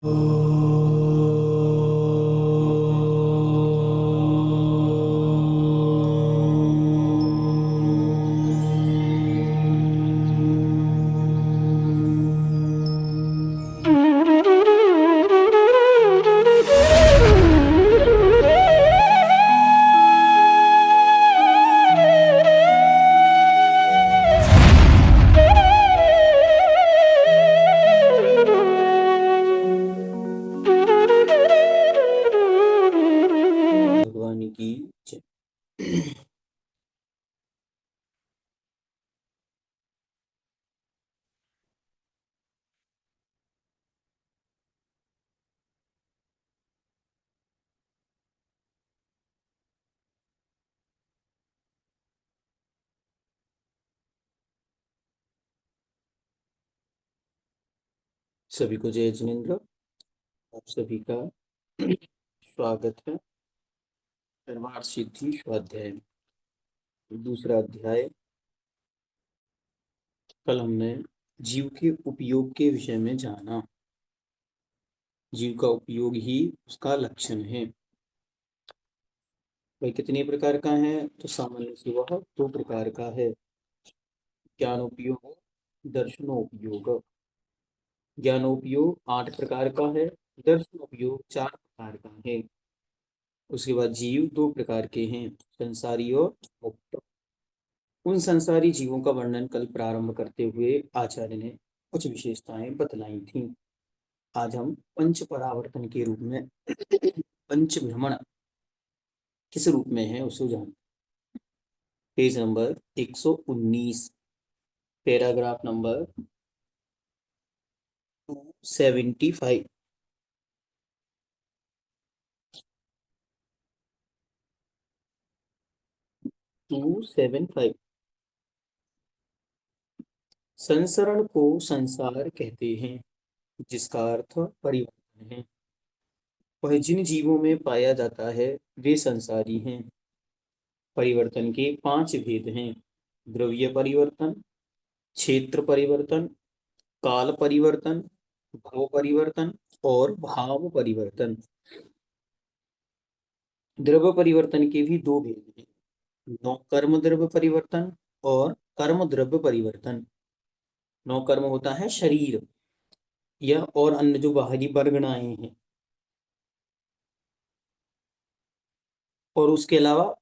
भगवान की जय। सभी को जय जिनेन्द्र। आप सभी का स्वागत है निर्वाण सिद्धि स्वाध्याय में। दूसरा अध्याय। कल हमने जीव के उपयोग के विषय में जाना। जीव का उपयोग ही उसका लक्षण है। वह कितने प्रकार का है? तो सामान्य से वह 2 प्रकार का है। ज्ञानोपयोग, दर्शनोपयोग। ज्ञानोपयोग 8 प्रकार का है, दर्शनोपयोग 4 प्रकार का है। उसके बाद जीव 2 प्रकार के हैं, संसारी और मुक्त। उन संसारी जीवों का वर्णन कल प्रारंभ करते हुए आचार्य ने कुछ विशेषताएं बतलाई थीं। आज हम पंच परावर्तन के रूप में पंच भ्रमण किस रूप में है उसे जान। Page number 119, paragraph number 275। 275। संसरण को संसार कहते हैं, जिसका अर्थ परिवर्तन है। वह जिन जीवों में पाया जाता है वे संसारी हैं। परिवर्तन के 5 भेद हैं: द्रव्य परिवर्तन, क्षेत्र परिवर्तन, काल परिवर्तन, भाव परिवर्तन और भाव परिवर्तन। द्रव्य परिवर्तन के भी 2 भेद हैं: नौ कर्म द्रव्य परिवर्तन और कर्म द्रव्य परिवर्तन। नौ कर्म होता है शरीर, यह और अन्य जो बाहरी बरगणाएं हैं, और उसके अलावा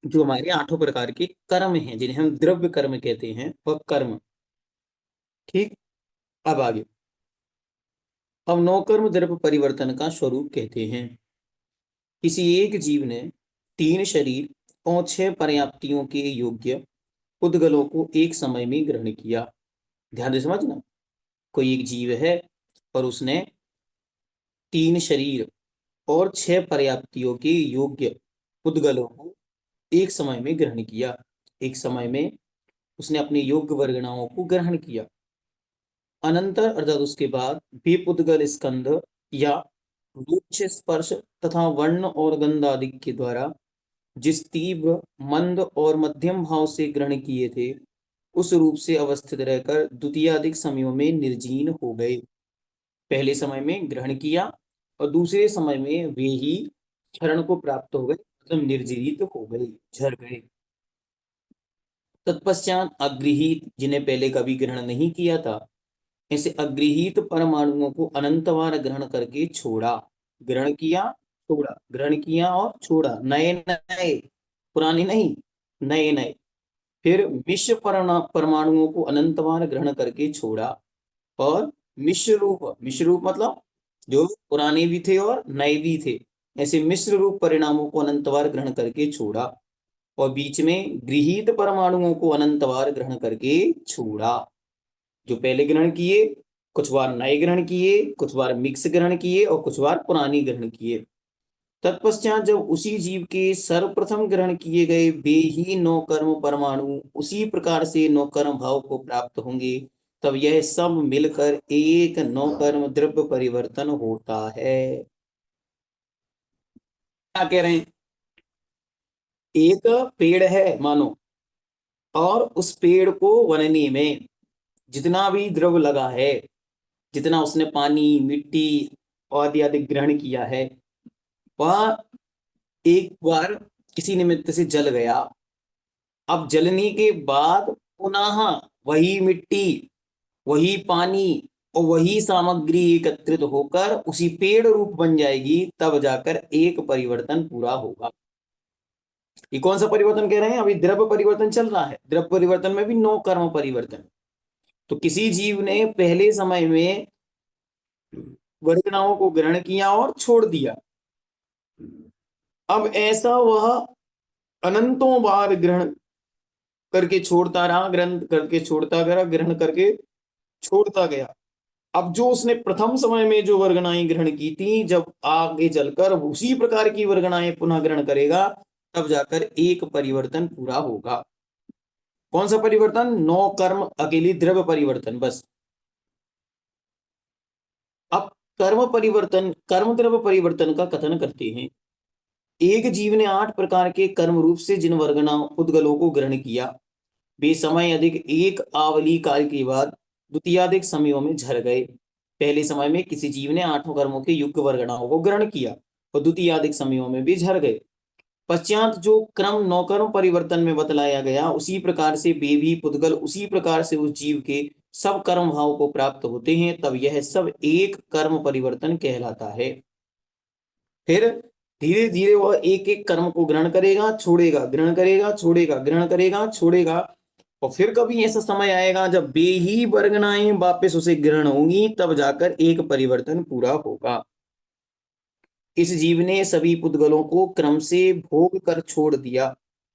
जो हमारे 8 प्रकार के कर्म हैं जिन्हें हम द्रव्य कर्म कहते हैं, वह कर्म। ठीक। अब आगे। अब नौ कर्म द्रव्य परिवर्तन का स्वरूप कहते हैं। किसी एक जीव ने 3 शरीर और 6 पर्याप्तियों के योग्य उद्गलों को एक समय में ग्रहण किया। ध्यान से समझना। कोई एक जीव है और उसने 3 शरीर और 6 पर्याप्तियों के योग्य उद्गलों को एक समय में ग्रहण किया। एक समय में उसने अपने योग्य वर्गणाओं को ग्रहण किया। अनंतर अर्थात उसके बाद भी उद्गल स्कंध या रुक्ष स्पर्श तथा वर्ण और गंध आदि के द्वारा जिस तीव्र, मंद और मध्यम भाव से ग्रहण किए थे, उस रूप से अवस्थित रहकर द्वितीयादिक समयों में निर्जीन हो गए। पहले समय में ग्रहण किया और दूसरे समय में वे ही क्षरण को प्राप्त हो गए, मतलब निर्जीरित हो गए, झर गए। तत्पश्चात अगृहीत, जिन्हें पहले कभी ग्रहण नहीं किया था, ऐसे अगृहीत परमाणुओं को अनंतवार ग्रहण करके छोड़ा। ग्रहण किया, छोड़ा, ग्रहण किया और छोड़ा। नए नए, पुराने नहीं, नए नए। फिर मिश्र परमाणुओं को अनंतवार ग्रहण करके छोड़ा। और मिश्र रूप मतलब जो पुराने भी थे और नए भी थे, ऐसे मिश्र रूप परिणामों को अनंतवार ग्रहण करके छोड़ा। और बीच में गृहीत परमाणुओं को अनंतवार ग्रहण करके छोड़ा। जो पहले ग्रहण किए, कुछ बार नए ग्रहण किए, कुछ बार मिक्स ग्रहण किए और कुछ बार पुरानी ग्रहण किए। तत्पश्चात जब उसी जीव के सर्वप्रथम ग्रहण किए गए वे ही 9 कर्म परमाणु उसी प्रकार से 9 कर्म भाव को प्राप्त होंगे, तब यह सब मिलकर एक 9 कर्म द्रव्य परिवर्तन होता है। क्या कह रहे हैं? एक पेड़ है मानो, और उस पेड़ को वनने में जितना भी द्रव्य लगा है, जितना उसने पानी, मिट्टी आदि आदि ग्रहण किया है, वह एक बार किसी निमित्त से जल गया। अब जलने के बाद पुनः वही मिट्टी, वही पानी और वही सामग्री एकत्रित होकर उसी पेड़ रूप बन जाएगी, तब जाकर एक परिवर्तन पूरा होगा। ये कौन सा परिवर्तन कह रहे हैं? अभी द्रव्य परिवर्तन चल रहा है। द्रव्य परिवर्तन में भी 9 कर्म परिवर्तन। तो किसी जीव ने पहले समय में वर्गनाओं को ग्रहण किया और छोड़ दिया। अब ऐसा वह अनंतों बार ग्रहण करके छोड़ता रहा, ग्रहण करके छोड़ता गया, ग्रहण करके छोड़ता गया। अब जो उसने प्रथम समय में जो वर्गनाएं ग्रहण की थी, जब आगे चलकर उसी प्रकार की वर्गनाएं पुनः ग्रहण करेगा, तब जाकर एक परिवर्तन पूरा होगा। कौन सा परिवर्तन? 9 कर्म अकेली द्रव्य परिवर्तन बस। अब कर्म परिवर्तन, कर्म द्रव्य परिवर्तन का कथन करते हैं। एक जीव ने 8 प्रकार के कर्म रूप से जिन वर्गना उद्गलों को ग्रहण किया, वे समय अधिक एक आवली काल के बाद द्वितीयाधिक समयों में झर गए। पहले समय में किसी जीव ने 8 कर्मों के युक्त वर्गणाओं को ग्रहण किया और द्वितीयाधिक समयों में भी झर गए। पश्चात जो क्रम 9 कर्म परिवर्तन में बतलाया गया, उसी प्रकार से वे भी पुद्गल उसी प्रकार से उस जीव के सब कर्म भाव को प्राप्त होते हैं, तब यह सब एक कर्म परिवर्तन कहलाता है। फिर धीरे धीरे वह एक एक कर्म को ग्रहण करेगा, छोड़ेगा, ग्रहण करेगा, छोड़ेगा, ग्रहण करेगा, छोड़ेगा, और फिर कभी ऐसा समय आएगा जब वे ही वर्गनाएं वापस उसे ग्रहण होंगी, तब जाकर एक परिवर्तन पूरा होगा। इस जीव ने सभी पुद्गलों को क्रम से भोग कर छोड़ दिया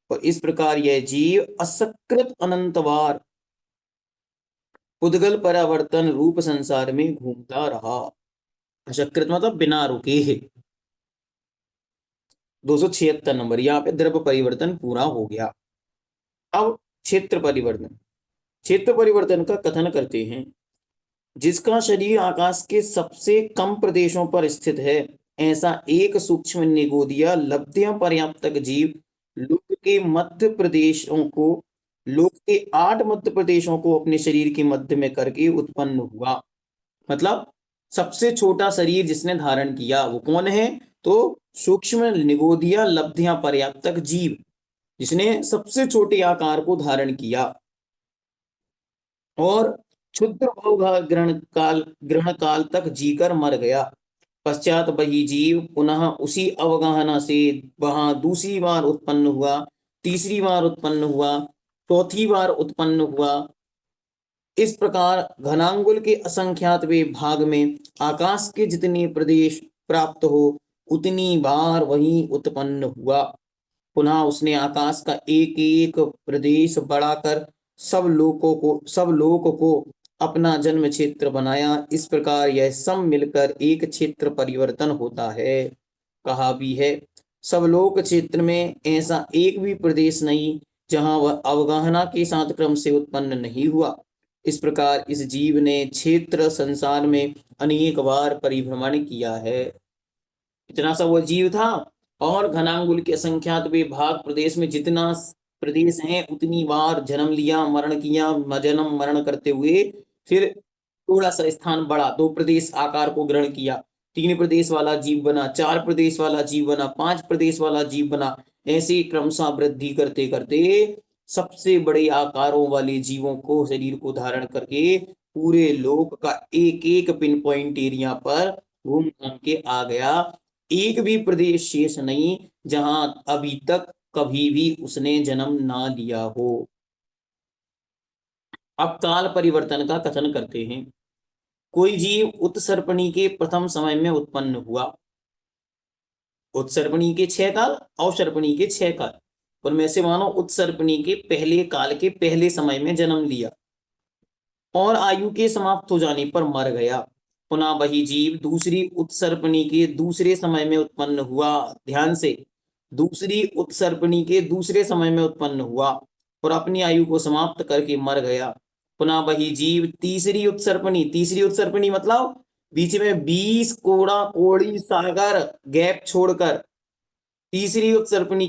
और इस प्रकार यह जीव असकृत अनंतवार पुद्गल परावर्तन रूप संसार में घूमता रहा। असकृत मतलब बिना रुके। 276 नंबर, यहाँ पे द्रव्य परिवर्तन पूरा हो गया। अब क्षेत्र परिवर्तन। क्षेत्र परिवर्तन का कथन करते हैं। जिसका शरीर आकाश के सबसे कम प्रदेशों पर स्थित है, ऐसा एक सूक्ष्म निगोदिया लब्ध्य पर्याप्तक जीव लोक के मध्य प्रदेशों को, लोक के 8 मध्य प्रदेशों को अपने शरीर के मध्य में करके उत्पन्न हुआ। मतलब सबसे छोटा शरीर जिसने धारण किया वो कौन है? तो सूक्ष्म निगोदिया लब्ध्या पर्याप्तक जीव, जिसने सबसे छोटे आकार को धारण किया और क्षुद्र भोग ग्रहण काल तक जीकर मर गया। पश्चात वही जीव पुनः उसी अवगाहना से वहां दूसरी बार उत्पन्न हुआ, तीसरी बार उत्पन्न हुआ, चौथी बार उत्पन्न हुआ। इस प्रकार घनांगुल के असंख्यात वे भाग में आकाश के जितने प्रदेश प्राप्त हो, उतनी बार वही उत्पन्न हुआ। पुनः उसने आकाश का एक एक प्रदेश बढ़ाकर सब लोक को अपना जन्म क्षेत्र बनाया। इस प्रकार यह सब मिलकर एक क्षेत्र परिवर्तन होता है। कहा भी है, सब लोक क्षेत्र में ऐसा एक भी प्रदेश नहीं जहां वह अवगाहना के साथ क्रम से उत्पन्न नहीं हुआ। इस प्रकार इस जीव ने क्षेत्र संसार में अनेक बार परिभ्रमण किया है। इतना सा वो जीव था और घनांगुल के असंख्यात वे भाग प्रदेश में जितना प्रदेश है उतनी बार जन्म लिया, मरण किया, जन्म मरण करते हुए फिर थोड़ा सा स्थान बढ़ा, 2 प्रदेश आकार को ग्रहण किया, 3 प्रदेश वाला जीव बना, 4 प्रदेश वाला जीव बना, 5 प्रदेश वाला जीव बना। ऐसे क्रमशः वृद्धि करते करते सबसे बड़े आकारों वाले जीवों को शरीर को धारण करके पूरे लोक का एक एक पिन पॉइंट एरिया पर घूम घूम के आ गया। एक भी प्रदेश शेष नहीं जहां अभी तक कभी भी उसने जन्म ना लिया हो। अब काल परिवर्तन का कथन करते हैं। कोई जीव उत्सर्पणी के प्रथम समय में उत्पन्न हुआ। उत्सर्पणी के 6 काल, अवसर्पणी के 6 काल, उनमें से मानो उत्सर्पणी के पहले काल के पहले समय में जन्म लिया और आयु के समाप्त हो जाने पर मर गया। पुनः वही जीव दूसरी उत्सर्पणी के दूसरे समय में उत्पन्न हुआ। ध्यान से, दूसरी उत्सर्पणी के दूसरे समय में उत्पन्न हुआ और अपनी आयु को समाप्त करके मर गया। पुनः वही जीव तीसरी उत्सर्पणी मतलब बीच में 20 कोड़ा कोड़ी सागर गैप छोड़कर तीसरी उत्सर्पणी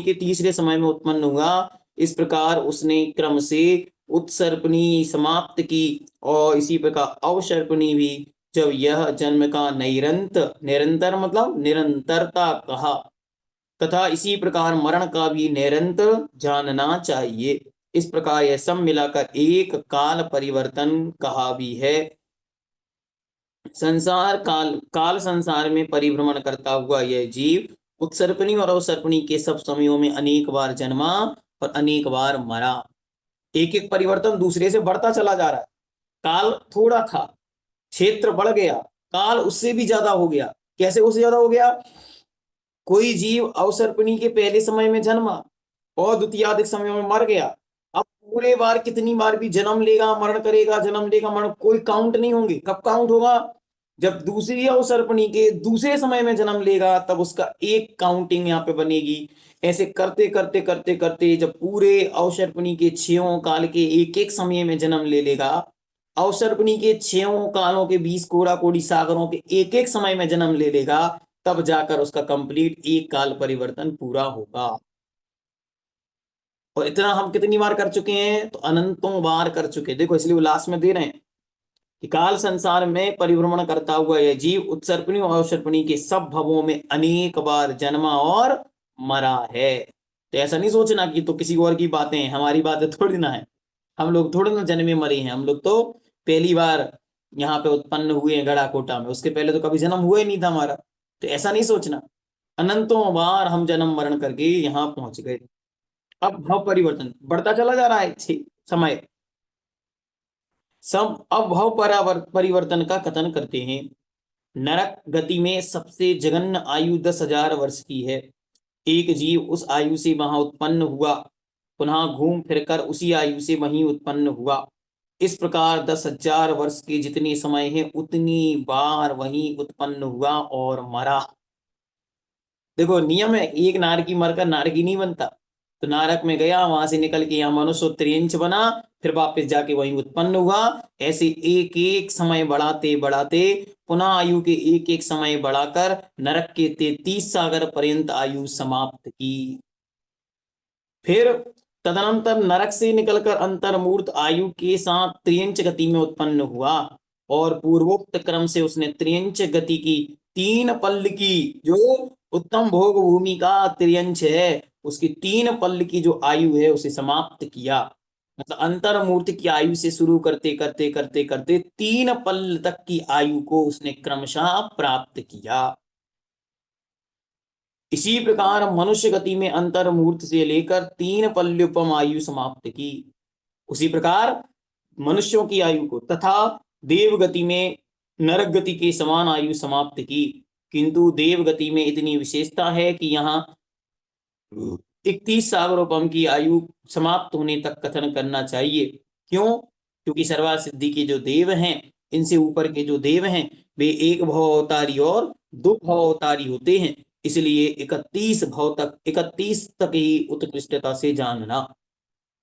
के तीसरे समय में उत्पन्न हुआ। इस प्रकार उसने क्रम से उत्सर्पणी समाप्त की और इसी प्रकार अवसर्पणी भी जब यह जन्म का निरंतर मतलब निरंतरता कहा, तथा इसी प्रकार मरण का भी निरंतर जानना चाहिए। इस प्रकार यह सब मिलाकर एक काल परिवर्तन कहा भी है। संसार काल संसार में परिभ्रमण करता हुआ यह जीव उत्सर्पणी और अवसर्पणी के सब समयों में अनेक बार जन्मा और अनेक बार मरा। एक एक परिवर्तन दूसरे से बढ़ता चला जा रहा है। काल थोड़ा था, क्षेत्र बढ़ गया, काल उससे भी ज्यादा हो गया। कैसे उससे ज्यादा हो गया? कोई जीव अवसर्पणी के पहले समय में जन्मा और द्वितीयादिक समय में मर गया। अब पूरे बार कितनी बार भी जन्म लेगा, मरण करेगा, जन्म लेगा, मरण, कोई काउंट नहीं होंगे। कब काउंट होगा? जब दूसरी अवसर्पणी के दूसरे समय में जन्म लेगा, तब उसका एक काउंटिंग यहाँ पे बनेगी। ऐसे करते करते करते करते जब पूरे अवसर्पणी के 6 काल के एक एक समय में जन्म ले लेगा, अवसर्पणी के 6 कालों के 20 कोड़ा कोड़ी सागरों के एक एक समय में जन्म ले लेगा, तब जाकर उसका कंप्लीट एक काल परिवर्तन पूरा होगा। और इतना हम कितनी बार कर चुके हैं? तो अनंतों बार कर चुके। देखो, इसलिए उल्लास में दे रहे हैं कि काल संसार में परिभ्रमण करता हुआ यह जीव उत्सर्पणी और अवसर्पणी के सब भवों में अनेक बार जन्मा और मरा है। तो ऐसा नहीं सोचना कि तो किसी और की बातें हैं, हमारी बातें थोड़ी ना है। हम लोग थोड़े ना जन्मे मरे हैं। हम लोग तो पहली बार यहाँ पे उत्पन्न हुए हैं गड़ा कोटा में, उसके पहले तो कभी जन्म हुआ ही नहीं था हमारा। तो ऐसा नहीं सोचना। अनंतों बार हम जन्म मरण करके यहाँ पहुंच गए। अब भाव परिवर्तन बढ़ता चला जा रहा है समय। सब अब भाव परिवर्तन का कथन करते हैं। नरक गति में सबसे जघन्य आयु 10,000 वर्ष की है। एक जीव उस आयु से वहां उत्पन्न हुआ, पुनः घूम फिरकर उसी आयु से वहीं उत्पन्न हुआ। इस प्रकार 10,000 वर्ष के जितने समय है उतनी बार वहीं उत्पन्न हुआ और मरा। देखो, नियम है, एक नारकी मरकर नारकी नहीं बनता। तो नारक में गया, वहां से निकल के यहाँ मनुष्य त्रियंच बना, फिर वापस जाके वहीं उत्पन्न हुआ। ऐसे एक एक समय बढ़ाते बढ़ाते पुनः आयु के एक एक समय बढ़ाकर नरक के 33 सागर पर्यंत आयु समाप्त की। फिर तदनंतर नरक से निकलकर अंतर्मूर्त आयु के साथ त्रियंच गति में उत्पन्न हुआ, और पूर्वोक्त क्रम से उसने त्रियंच गति की 3 पल्ल की, जो उत्तम भोग भूमि का त्रियंच है, उसकी 3 पल्ल की जो आयु है उसे समाप्त किया। मतलब अंतर्मूर्त की आयु से शुरू करते करते करते करते 3 पल्ल तक की आयु को उसने क्रमशः प्राप्त किया। इसी प्रकार मनुष्य गति में अंतर्मूर्त से लेकर 3 पल्योपम आयु समाप्त की। उसी प्रकार मनुष्यों की आयु को तथा देव गति में नरक गति के समान आयु समाप्त की। किंतु देव गति में इतनी विशेषता है कि यहाँ 31 सागरोपम की आयु समाप्त होने तक कथन करना चाहिए। क्यों? क्योंकि सर्वा सिद्धि के जो देव हैं, इनसे ऊपर के जो देव हैं, वे एक भव अवतारी और 2 भव अवतारी होते हैं। इसलिए 31 तक ही उत्कृष्टता से जानना।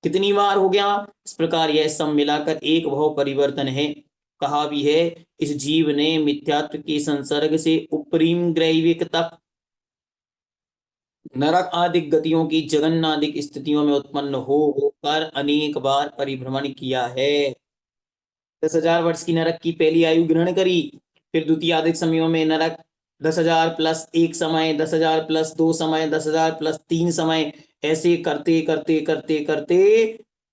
कितनी बार हो गया? इस प्रकार यह सब मिलाकर एक भव परिवर्तन है। कहा भी है, इस जीव ने मिथ्यात्व के संसर्ग से उपरिम ग्रैविक तक नरक आदि गतियों की जगन्नादिक स्थितियों में उत्पन्न हो होकर अनेक बार परिभ्रमण किया है। 10,000 वर्ष की नरक की पहली आयु ग्रहण करी, फिर द्वितीयादिक समयों में नरक 10,000 प्लस 1 समय, 10,000 प्लस 2 समय, 10,000 प्लस 3 समय, ऐसे करते करते करते करते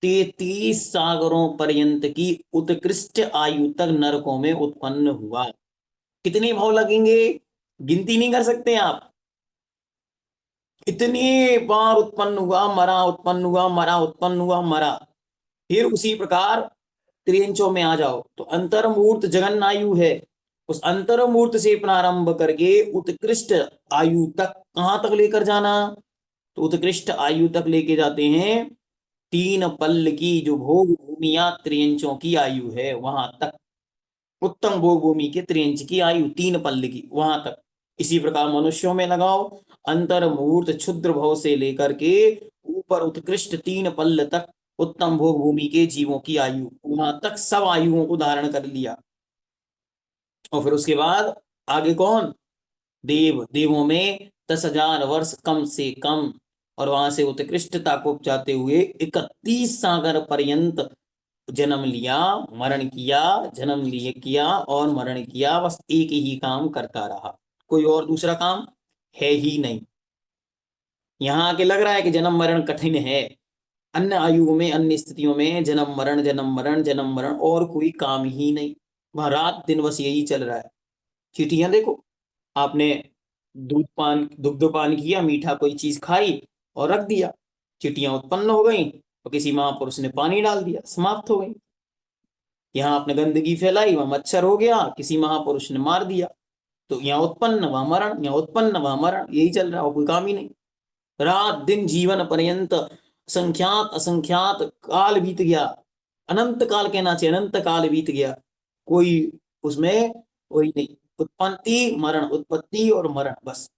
33 सागरों पर्यंत की उत्कृष्ट आयु तक नरकों में उत्पन्न हुआ। कितने भाव लगेंगे? गिनती नहीं कर सकते आप। इतनी बार उत्पन्न हुआ, मरा, उत्पन्न हुआ, मरा, उत्पन्न हुआ, मरा। फिर उसी प्रकार त्रियंचों में आ जाओ तो अंतर्मूर्त जगन आयु है। उस अंतर्मूर्त से प्रारंभ करके उत्कृष्ट आयु तक कहां तक लेकर जाना? तो उत्कृष्ट आयु तक लेके जाते हैं 3 पल्ल की जो भोग भूमि या त्रियंचों की आयु है, वहां तक। उत्तम भोग भूमि के त्रियंच की आयु 3 पल्ल की, वहां तक। इसी प्रकार मनुष्यों में लगाओ, अंतर्मूर्त क्षुद्र भव से लेकर के ऊपर उत्कृष्ट 3 पल्ल तक उत्तम भोग भूमि के जीवों की आयु, वहां तक सब आयुओं को धारण कर लिया। और फिर उसके बाद आगे कौन? देवों में 10,000 वर्ष कम से कम, और वहां से उत्कृष्टता को जाते हुए 31 सागर पर्यंत जन्म लिया, मरण किया, जन्म लिए किया और मरण किया, बस एक ही काम करता रहा, कोई और दूसरा काम है ही नहीं। यहाँ आके लग रहा है कि जन्म मरण कठिन है, अन्य आयु में, अन्य स्थितियों में जन्म मरण जन्म मरण जन्म मरण, और कोई काम ही नहीं, वहां रात दिन बस यही चल रहा है। चींटियां देखो, आपने दुग्ध पान किया, मीठा कोई चीज खाई और रख दिया, चींटियां उत्पन्न हो गई, और किसी महापुरुष ने पानी डाल दिया, समाप्त हो गई। यहाँ आपने गंदगी फैलाई, वहां मच्छर हो गया, किसी महापुरुष ने मार दिया, तो यहाँ उत्पन्न वहां मरण, यहाँ उत्पन्न वहां मरण, यही चल रहा है, और कोई काम ही नहीं। रात दिन जीवन पर्यंत असंख्यात असंख्यात काल बीत गया, अनंत काल कहना चाहिए, अनंत काल बीत गया, कोई उसमें वही नहीं, उत्पत्ति मरण, उत्पत्ति और मरण, बस।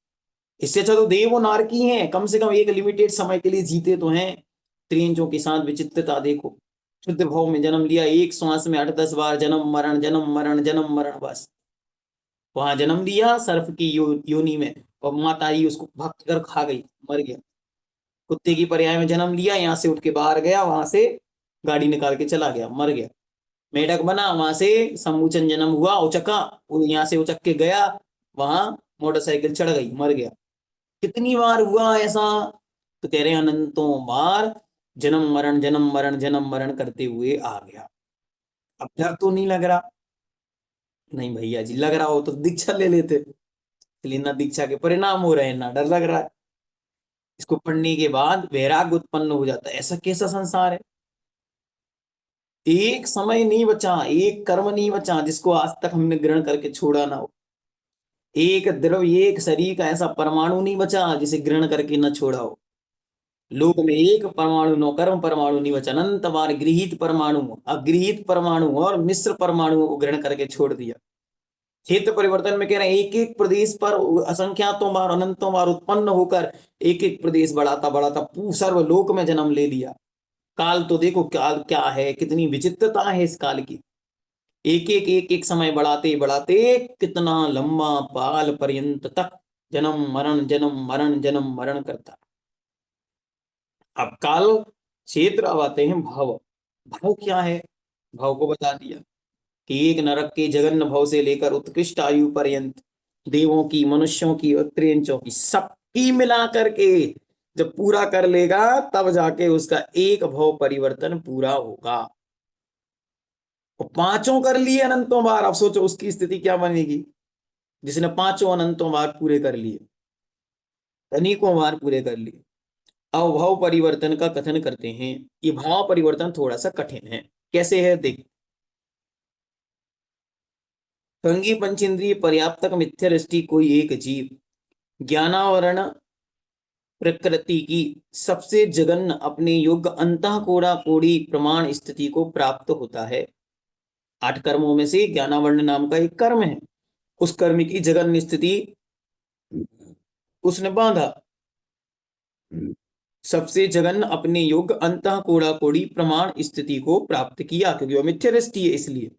इससे अच्छा तो देव और नारकी हैं, कम से कम एक लिमिटेड समय के लिए जीते तो हैं। त्रियंचों के साथ विचित्रता देखो, शुद्ध भाव में जन्म लिया, एक श्वास में 8-10 बार जन्म मरण जन्म मरण जन्म मरण, बस। वहां जन्म लिया सर्फ की योनि में, और माता ही उसको भक्त कर खा गई, मर गया। कुत्ते की पर्याय में जन्म लिया, यहाँ से उठ के बाहर गया, वहां से गाड़ी निकाल के चला गया, मर गया। मेढक बना, वहां से समूचन जन्म हुआ, उचका, यहाँ से उचक के गया, वहां मोटरसाइकिल चढ़ गई, मर गया। कितनी बार हुआ ऐसा? तो कह रहे हैं अनंतों बार जन्म मरण जन्म मरण जन्म मरण करते हुए आ गया। अब डर तो नहीं लग रहा? नहीं भैया जी, लग रहा हो तो दीक्षा ले लेते, इसलिए ना दीक्षा के परिणाम हो रहे हैं, ना डर लग रहा है। इसको पढ़ने के बाद वैराग्य उत्पन्न हो जाता है। ऐसा कैसा संसार है? एक समय नहीं बचा, एक कर्म नहीं बचा जिसको आज तक हमने ग्रहण करके छोड़ा ना हो। एक द्रव्य, एक शरीर का ऐसा परमाणु नहीं बचा जिसे ग्रहण करके न छोड़ा हो। लोक में एक परमाणु, नो कर्म परमाणु नहीं बचा, अनंत बार गृहित परमाणु, अगृहित परमाणु और मिश्र परमाणुओं को ग्रहण करके छोड़ दिया। क्षेत्र परिवर्तन में कह रहे हैं एक एक प्रदेश पर असंख्यातों बार, अनंतों बार उत्पन्न होकर एक एक प्रदेश बढ़ाता बढ़ाता सर्वलोक में जन्म ले लिया। काल तो देखो, काल क्या है, कितनी विचित्रता है इस काल की। एक एक समय बढ़ाते बढ़ाते कितना लंबा पाल पर्यंत तक जन्म मरण जन्म मरण जन्म मरण करता। अब काल क्षेत्र, अब आते हैं भाव। भाव क्या है? भाव को बता दिया कि एक नरक के जघन्य भाव से लेकर उत्कृष्ट आयु पर्यंत, देवों की, मनुष्यों की और त्रियंचों की, सबकी मिला करके जब पूरा कर लेगा, तब जाके उसका एक भाव परिवर्तन पूरा होगा। और पांचों कर लिए अनंतों बार, अब सोचो उसकी स्थिति क्या बनेगी, जिसने पांचों अनंतों बार पूरे कर लिए, अनेकों बार पूरे कर लिए। अब भाव परिवर्तन का कथन करते हैं। ये भाव परिवर्तन थोड़ा सा कठिन है। कैसे है देख। संगी पंचेंद्रिय पर्याप्तक मिथ्या दृष्टि कोई एक जीव ज्ञानावरण प्रकृति की सबसे जघन्य अपने योग्य अंतःकोड़ा कोड़ी प्रमाण स्थिति को प्राप्त होता है। 8 कर्मों में से ज्ञानावरण नाम का एक कर्म है, उस कर्म की जघन्य स्थिति उसने बांधा। सबसे जघन्य अपने योग्य अंतःकोड़ा कोड़ी प्रमाण स्थिति को प्राप्त किया, क्योंकि वह मिथ्या दृष्टि है, इसलिए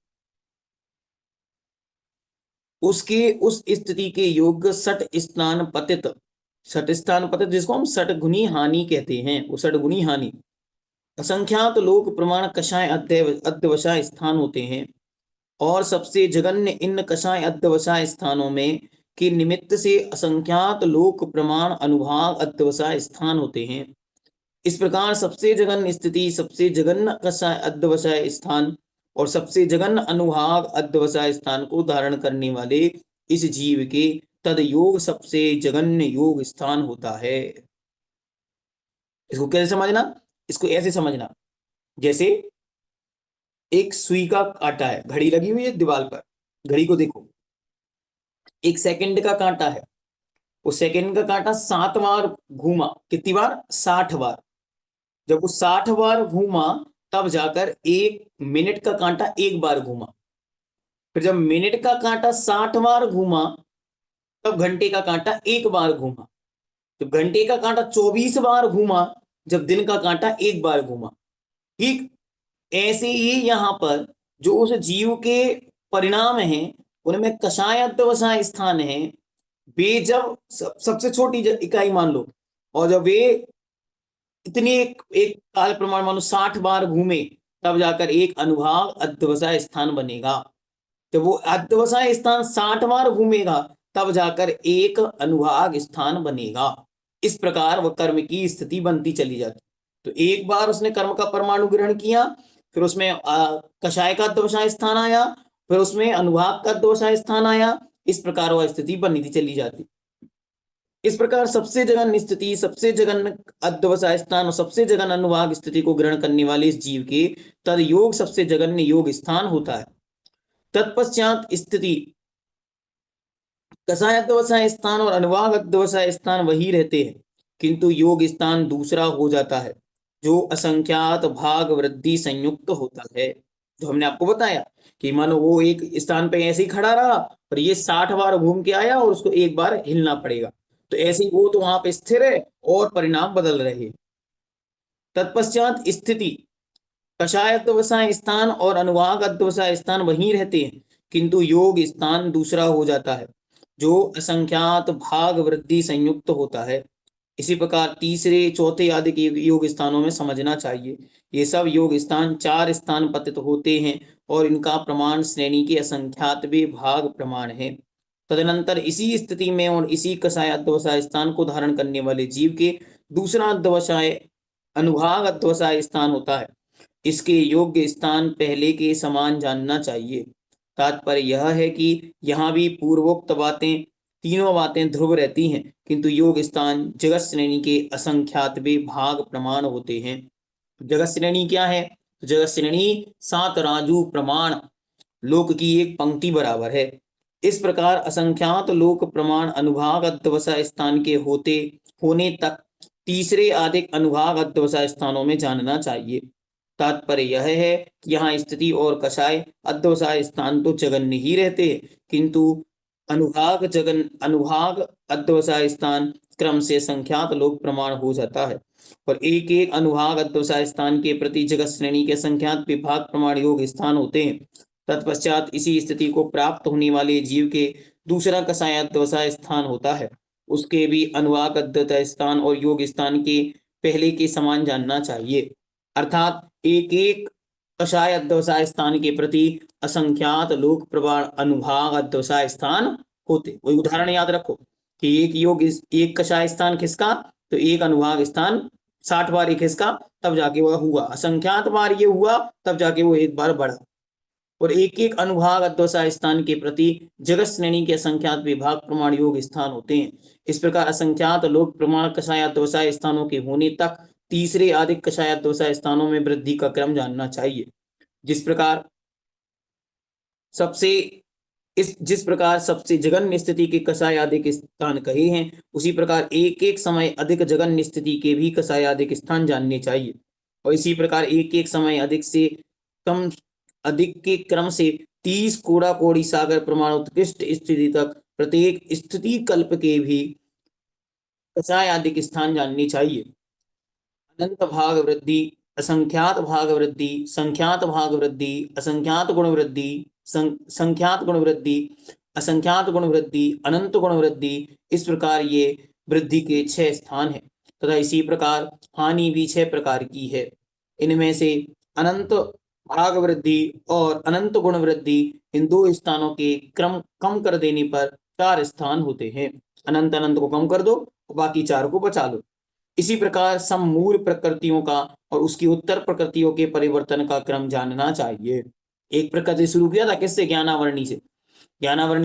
उसके उस स्थिति के योग्य सठ स्थान पतित, सठ स्थान पतित जिसको हम सठ गुनी हानि कहते हैं, वो सठ गुनी हानि, असंख्यात लोक प्रमाण कषाय अध्यवसाय स्थान होते हैं, और सबसे जघन्य इन कषाय अध्यवसाय स्थानों में के निमित्त से असंख्यात लोक प्रमाण अनुभाग अध्यवसाय स्थान होते हैं। इस प्रकार सबसे जघन्य स्थिति, सबसे जघन्य कषाय अध्यवसाय स्थान और सबसे जघन्य अनुभाग अध्यवसाय स्थान को धारण करने वाले इस जीव के तद योग सबसे जघन्य योग स्थान होता है। इसको कैसे समझना? इसको ऐसे समझना, जैसे एक सुई का कांटा है, घड़ी लगी हुई है दीवार पर, घड़ी को देखो, एक सेकंड का कांटा है, उस सेकंड का कांटा 7 बार घूमा, कितनी बार? 60 बार। जब वो 60 बार घूमा, तब जाकर एक मिनट का कांटा एक बार घूमा। फिर जब मिनट का कांटा 60 बार घूमा, तब घंटे का कांटा एक बार घूमा। जब घंटे का कांटा 24 बार घूमा, जब दिन का कांटा एक बार घूमा। ठीक ऐसे ही यहाँ पर जो उस जीव के परिणाम हैं, उनमें कषाय अध्यवसाय स्थान है। वे जब सबसे छोटी इकाई मान लो, और जब वे इतनी एक काल प्रमाण मानो 60 बार घूमे, तब जाकर एक अनुभाग अध्यवसाय स्थान बनेगा। तो वो अध्यवसाय स्थान 60 बार घूमेगा तब जाकर एक अनुभाग स्थान बनेगा। इस प्रकार वह कर्म की स्थिति बनती चली जाती। तो एक बार उसने कर्म का परमाणु ग्रहण किया, फिर उसमें कषाय का अध्यवसाय स्थान आया, फिर उसमें अनुभाग का अध्यवसाय स्थान आया। इस प्रकार वह स्थिति बनती चली जाती। इस प्रकार सबसे जघन्य स्थिति, सबसे जघन्य अध्यवसाय स्थान और सबसे जघन्य अनुभाग स्थिति को ग्रहण करने वाले इस जीव के तद योग सबसे जघन्य योग स्थान होता है। तत्पश्चात स्थिति कषाय अध्यवसाय स्थान और अनुभाग अध्यवसाय स्थान वही रहते हैं, किंतु योग स्थान दूसरा हो जाता है जो असंख्यात भाग वृद्धि संयुक्त होता है। जो हमने आपको बताया कि मानो वो एक स्थान पे ऐसे ही खड़ा रहा और ये 60 बार घूम के आया और उसको एक बार हिलना पड़ेगा, तो ऐसे ही वो तो वहां पे स्थिर है और परिणाम बदल रहे। तत्पश्चात स्थिति कषाय अध्यवसाय स्थान और अनुभाग अध्यवसाय स्थान वहीं रहते हैं, किंतु योग स्थान दूसरा हो जाता है जो असंख्यात भाग वृद्धि संयुक्त होता है। इसी प्रकार तीसरे चौथे आदि के योग स्थानों में समझना चाहिए। ये सब योग स्थान 4 स्थान पतित होते हैं और इनका प्रमाण श्रेणी के असंख्यात भी भाग प्रमाण है। तदनंतर इसी स्थिति में और इसी कषाय अध्यवसाय स्थान को धारण करने वाले जीव के दूसरा अध्यवसाय अनुभाग अध्यवसाय स्थान होता है। इसके योग्य स्थान पहले के समान जानना चाहिए। तात्पर्य यह है कि यहाँ भी पूर्वोक्त बातें, तीनों बातें ध्रुव रहती हैं, किंतु योग स्थान जगत श्रेणी के असंख्यात भी भाग प्रमाण होते हैं। जगत श्रेणी क्या है? जगत श्रेणी 7 राजू प्रमाण लोक की एक पंक्ति बराबर है। इस प्रकार असंख्यात लोक प्रमाण अनुभाग अध्यवसाय स्थान के होने तक तीसरे अधिक अनुभाग अध्यवसाय स्थानों में जानना चाहिए। तात्पर्य यह है कि यहाँ स्थिति और कषाय अध्यवसाय स्थान तो जगन्य ही रहते हैं, किंतु अनुभाग अध्यवसाय स्थान क्रम से संख्यात लोक प्रमाण हो जाता है और एक एक अनुभाग अध्यवसाय स्थान के प्रति जगत श्रेणी के संख्यात विभाग प्रमाण योग स्थान होते हैं। तत्पश्चात इसी स्थिति को प्राप्त होने वाले जीव के दूसरा कषाय अध्यवसाय स्थान होता है। उसके भी अनुभाग अध्यवसाय स्थान और योग स्थान के पहले के समान जानना चाहिए, अर्थात एक एक कषाय अध्यवसाय स्थान के प्रति असंख्यात लोक प्रमाण अनुभाग अध्यवसाय स्थान होते। वही उदाहरण याद रखो कि एक कषाय स्थान खिसका तो एक अनुभाग स्थान 60 बार एक खिसका तब जाके वह हुआ, असंख्यात बार ये हुआ तब जाके वो एक बार बढ़ा। और एक एक अनुभाग अध्यवसाय स्थान के प्रति जगत श्रेणी के असंख्यात विभाग प्रमाण योग स्थान होते हैं। इस प्रकार असंख्यात लोक प्रमाण कषाय अध्यवसाय स्थानों के होने तक तीसरे अधिक कषाय अध्यवसाय स्थानों में वृद्धि का क्रम जानना चाहिए। जिस प्रकार सबसे जघन्य स्थिति के कषाय अधिक स्थान कहे हैं, उसी प्रकार एक एक समय अधिक जघन्य स्थिति के भी कषाय अधिक स्थान जानने चाहिए। और इसी प्रकार एक एक समय अधिक से कम अधिक के क्रम से 30 कोड़ा कोड़ी सागर प्रमाण उत्कृष्ट स्थिति तक प्रत्येक स्थिति कल्प के भी कषाय अधिक स्थान जानने चाहिए। अनंत भाग वृद्धि, असंख्यात भाग वृद्धि, संख्यात भाग वृद्धि, असंख्यात गुण वृद्धि, संख्यात गुण वृद्धि, असंख्यात गुण वृद्धि, अनंत गुण वृद्धि, इस प्रकार ये वृद्धि के 6 स्थान हैं। तथा इसी प्रकार हानि भी 6 प्रकार की है। इनमें से अनंत भाग वृद्धि और अनंत गुण वृद्धि इन 2 स्थानों के क्रम कम कर देने पर 4 स्थान होते हैं। अनंत अनंत को कम कर दो और बाकी 4 को बचा लो। इसी प्रकार समूल प्रकृतियों का और उसकी उत्तर प्रकृतियों के परिवर्तन का क्रम जानना चाहिए। एक प्रकृति शुरू किया था किससे? ज्ञानावरणी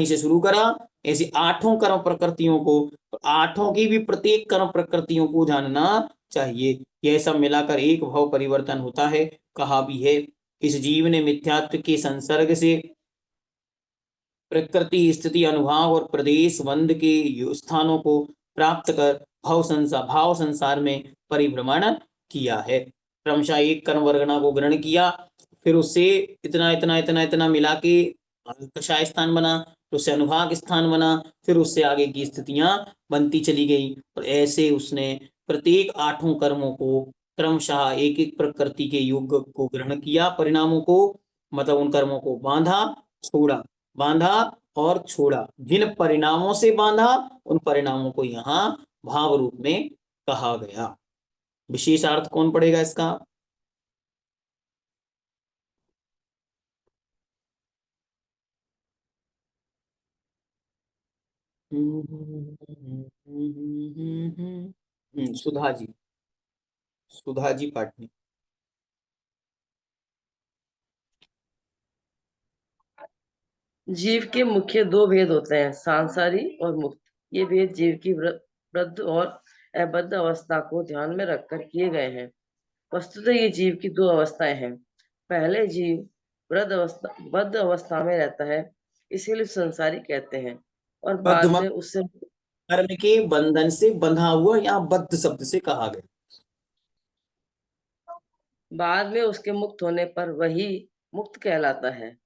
से शुरू करा। ऐसे 8 कर्म प्रकृतियों को, तो 8 की भी प्रत्येक कर्म प्रकृतियों को जानना चाहिए। यह सब मिलाकर एक भाव परिवर्तन होता है। कहा भी है, इस जीव ने मिथ्यात्व के संसर्ग से प्रकृति स्थिति अनुभाव और प्रदेश बंध के स्थानों को प्राप्त कर भाव संसार में परिभ्रमण किया है। क्रमशः एक कर्म वर्गना को ग्रहण किया, फिर उससे इतना इतना इतना इतना मिला के कषाय स्थान बना, फिर उससे अनुभाग स्थान बना, फिर उससे आगे की स्थितियां बनती चली गई और ऐसे उसने प्रत्येक 8 कर्मों को क्रमशः एक एक प्रकृति के योग को ग्रहण किया। परिणामों को मतलब उन कर्मों को बांधा और छोड़ा। जिन परिणामों से बांधा उन परिणामों को यहाँ भाव रूप में कहा गया। विशेषार्थ कौन पढ़ेगा इसका? सुधा जी, सुधा जी पाटनी। जीव के मुख्य दो भेद होते हैं, सांसारिक और मुक्त। ये भेद जीव की वृद्ध और अबद्ध अवस्था को ध्यान में रखकर किए गए हैं। वस्तुतः ये जीव की दो अवस्थाएं हैं। पहले जीव बद्ध अवस्था में रहता है, इसीलिए संसारी कहते हैं, और बाद बद्ध में उससे कर्म के बंधन से बंधा हुआ, यहाँ बद्ध शब्द से कहा गया। उसके मुक्त होने पर वही मुक्त कहलाता है।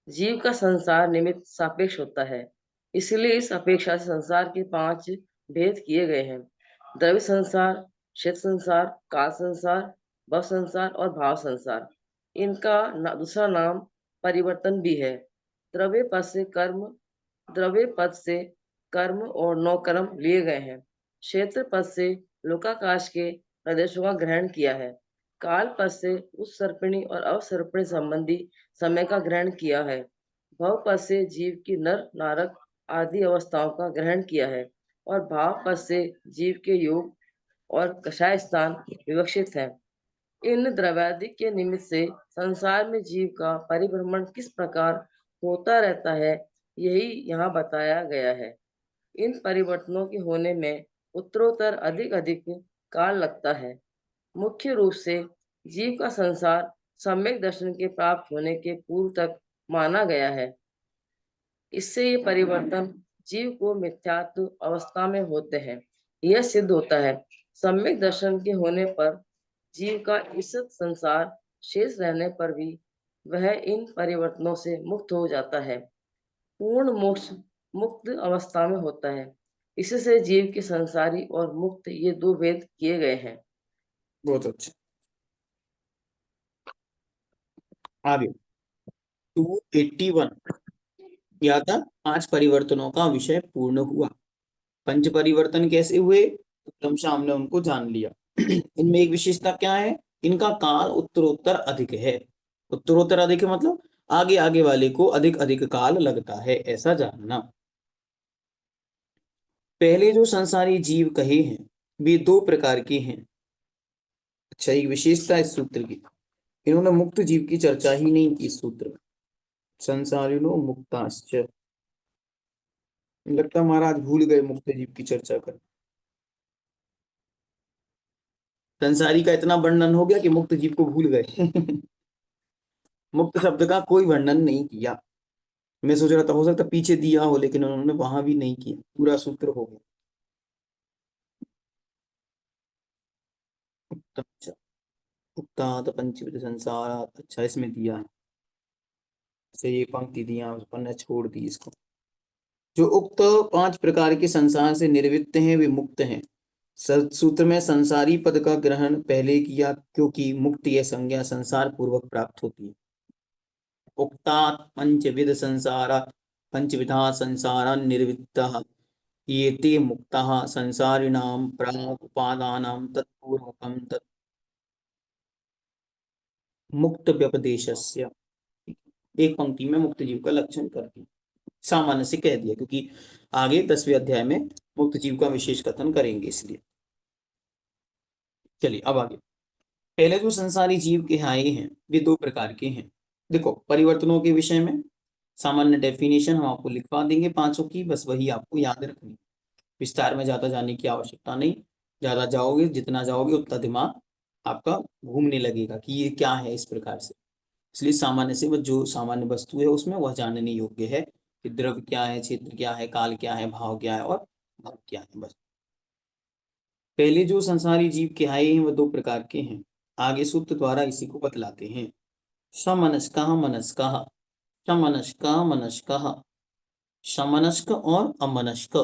जीव का संसार निमित्त सापेक्ष होता है, इसलिए इस अपेक्षा से संसार के पांच भेद किए गए हैं: द्रव्य संसार, क्षेत्र संसार, काल संसार, भव संसार और भाव संसार। इनका दूसरा नाम परिवर्तन भी है। द्रव्य पद से कर्म द्रव्य पद से कर्म और नौकर्म लिए गए हैं। क्षेत्र पद से लोकाकाश के प्रदेशों का ग्रहण किया है। काल पद से उत्सर्पिणी और अवसर्पिणी संबंधी समय का ग्रहण किया है। भव पद से जीव की नर नारक आदि अवस्थाओं का ग्रहण किया है, और भाव पद से जीव के योग और कषाय स्थान विवक्षित है। इन द्रव्यादि के निमित्त से संसार में जीव का परिभ्रमण किस प्रकार होता रहता है, यही यहाँ बताया गया है। इन परिवर्तनों के होने में उत्तरोत्तर अधिक अधिक काल लगता है। मुख्य रूप से जीव का संसार सम्यक दर्शन के प्राप्त होने के पूर्व तक माना गया है। इससे ये परिवर्तन जीव को मिथ्यात्व अवस्था में होते हैं। यह सिद्ध होता है सम्यक दर्शन के होने पर जीव का इस संसार शेष रहने पर भी वह इन परिवर्तनों से मुक्त हो जाता है। पूर्ण मोक्ष मुक्त अवस्था में होता है। इससे जीव के संसारी और मुक्त ये दो भेद किए गए हैं। बहुत अच्छा। आगे 281 क्या था? पांच परिवर्तनों का विषय पूर्ण हुआ। पंच परिवर्तन कैसे हुए? क्रमशः हमने उनको जान लिया। इनमें एक विशेषता क्या है? इनका काल उत्तरोत्तर अधिक है। उत्तरोत्तर अधिक है मतलब आगे आगे वाले को अधिक अधिक काल लगता है, ऐसा जानना। पहले जो संसारी जीव कहे हैं वे दो प्रकार के हैं। अच्छा, एक विशेषता इस सूत्र की, इन्होंने मुक्त जीव की चर्चा ही नहीं की इस सूत्र में। संसारिणो मुक्ताश्च, लगता है महाराज भूल गए मुक्त जीव की चर्चा कर। संसारी का इतना वर्णन हो गया कि मुक्त जीव को भूल गए। मुक्त शब्द का कोई वर्णन नहीं किया। मैं सोच रहा था हो सकता पीछे दिया हो, लेकिन उन्होंने वहां भी नहीं किया, पूरा सूत्र हो गया। अच्छा, उक्तात पंचविध संसार, अच्छा इसमें दिया है। से ये पंक्ति दिया, उस पर ने छोड़ दी इसको। जो उक्त पांच प्रकार के संसार से निर्वृत्त हैं वे मुक्त हैं। सूत्र में संसारी पद का ग्रहण पहले किया, क्योंकि मुक्त यह संज्ञा संसार पूर्वक प्राप्त होती है। उक्तात् पंचविध संसारा, पंचविधा संसारा निर्वृत्तः ये ते मुक्तः संसारिणां प्राक् उपादानां तत्पूर्वकं तत् मुक्त व्यपदेशस्य। एक पंक्ति में मुक्त जीव का लक्षण कर दिया, सामान्य से कह दिया, क्योंकि आगे 10वें अध्याय में मुक्त जीव का विशेष कथन करेंगे इसलिए। चलिए अब आगे। पहले जो संसारी जीव के आए हैं वे दो प्रकार के हैं। देखो, परिवर्तनों के विषय में सामान्य डेफिनेशन हम आपको लिखवा देंगे पांचों की, बस वही आपको याद रखनी। विस्तार में ज्यादा जाने की आवश्यकता नहीं। ज्यादा जाओगे, जितना जाओगे उतना दिमाग आपका घूमने लगेगा कि ये क्या है इस प्रकार से। इसलिए सामान्य से वह जो सामान्य वस्तु है उसमें वह जानने योग्य है कि द्रव्य क्या है, क्षेत्र क्या है, काल क्या है, भाव क्या है और भव क्या है। बस पहले जो संसारी जीव के आए हैं वह दो प्रकार के हैं। आगे सूत्र द्वारा इसी को बतलाते हैं। समनस्का मनस्का, समनस्का मनस्का, समनस्क और अमनस्क,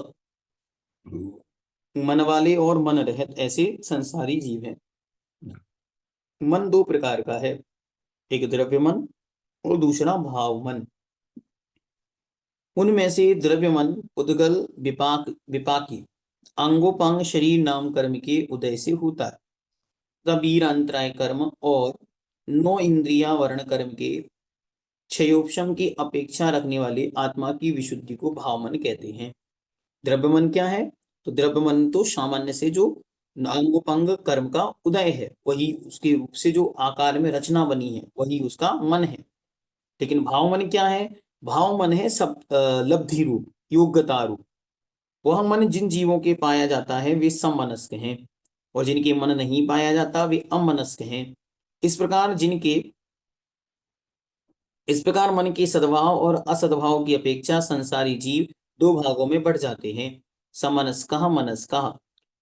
मन वाले और मन रहित, ऐसे संसारी जीव हैं। मन दो प्रकार का है, एक द्रव्य मन और दूसरा भाव मन। उनमें से द्रव्य मन उद्गल विपाकी अंगोपांग शरीर नाम कर्म के उदय से होता है, तथा वीर अंतराय कर्म और नौ इंद्रिया वर्ण कर्म के क्षयोपशम की अपेक्षा रखने वाले आत्मा की विशुद्धि को भाव मन कहते हैं। द्रव्य मन क्या है? तो द्रव्य मन तो सामान्य से जो अंगोपांग कर्म का उदय है, वही उसके रूप से जो आकार में रचना बनी है वही उसका मन है। लेकिन भाव मन क्या है? भाव मन है सब लब्धि रूप, योग्यता रूप। वह मन जिन जीवों के पाया जाता है वे सममनस्क हैं, और जिनके मन नहीं पाया जाता वे अमनस्क हैं। इस प्रकार जिनके इस प्रकार मन के सद्भाव और असद्भाव की अपेक्षा संसारी जीव दो भागों में बढ़ जाते हैं, समनस्कः मनस्कः।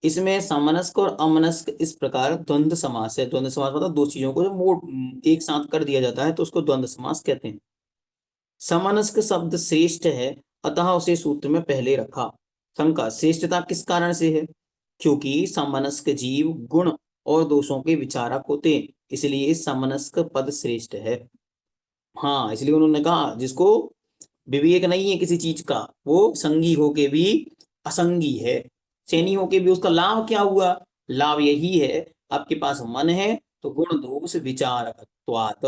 इसमें समनस्क और अमनस्क इस प्रकार द्वंद्व समास है। द्वंद्व समास मतलब दो चीजों को जब एक साथ कर दिया जाता है तो उसको द्वंद्व समास कहते हैं। समनस्क शब्द श्रेष्ठ है, अतः उसे सूत्र में पहले रखा। शंका, श्रेष्ठता किस कारण से है? क्योंकि समनस्क जीव गुण और दोषों के विचारक होते हैं, इसलिए समनस्क पद श्रेष्ठ है। हाँ, इसलिए उन्होंने कहा जिसको विवेक नहीं है किसी चीज का, वो संगी होके भी असंगी है, सैनी होके भी उसका लाभ क्या हुआ? लाभ यही है, आपके पास मन है तो गुण दोष विचारकत्वात्,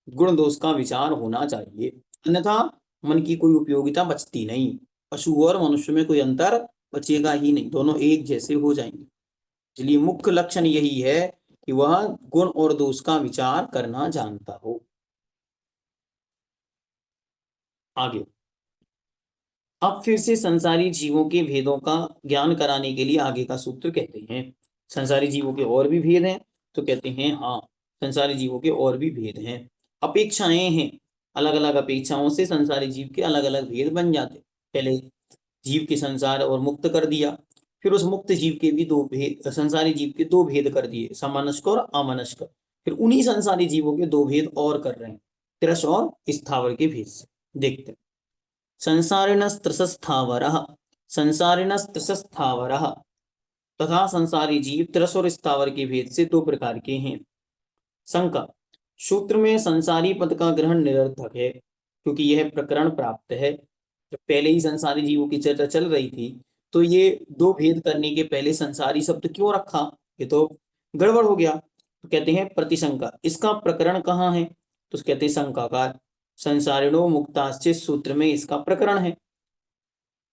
गुण दोष का विचार होना चाहिए, अन्यथा मन की कोई उपयोगिता बचती नहीं। पशु और मनुष्य में कोई अंतर बचेगा ही नहीं, दोनों एक जैसे हो जाएंगे। इसलिए मुख्य लक्षण यही है कि वह गुण और दोष का विचार करना जानता हो। आगे, अब फिर से संसारी जीवों के भेदों का ज्ञान कराने के लिए आगे का सूत्र कहते हैं। संसारी जीवों के और भी भेद हैं? तो कहते हैं हाँ, संसारी जीवों के और भी भेद हैं, अपेक्षाएं हैं। अलग अलग अपेक्षाओं से संसारी जीव के अलग अलग भेद बन जाते। पहले जीव के संसार और मुक्त कर दिया, फिर उस मुक्त जीव के भी दो भेद, संसारी जीव के दो भेद कर दिए, समनस्क और अमनस्क। फिर उन्हीं संसारी जीवों के दो भेद और कर रहे हैं, तिरस और स्थावर के भेद से। देखते हैं। संसारिणस्त्रसस्थावरः, संसारिणस्त्रसस्थावरः तथा संसारी जीव त्रस और स्थावर के भेद से दो प्रकार के हैं। शंका, सूत्र में संसारी पद का ग्रहण निरर्थक है, क्योंकि यह प्रकरण प्राप्त है। जब पहले ही संसारी जीवों की चर्चा चल रही थी तो ये दो भेद करने के पहले संसारी शब्द क्यों रखा? ये तो गड़बड़ हो गया। तो कहते हैं प्रतिशंका, इसका प्रकरण कहाँ है? तो कहते हैं शंकाकार, संसारिणो मुक्ताश्चित सूत्र में इसका प्रकरण है।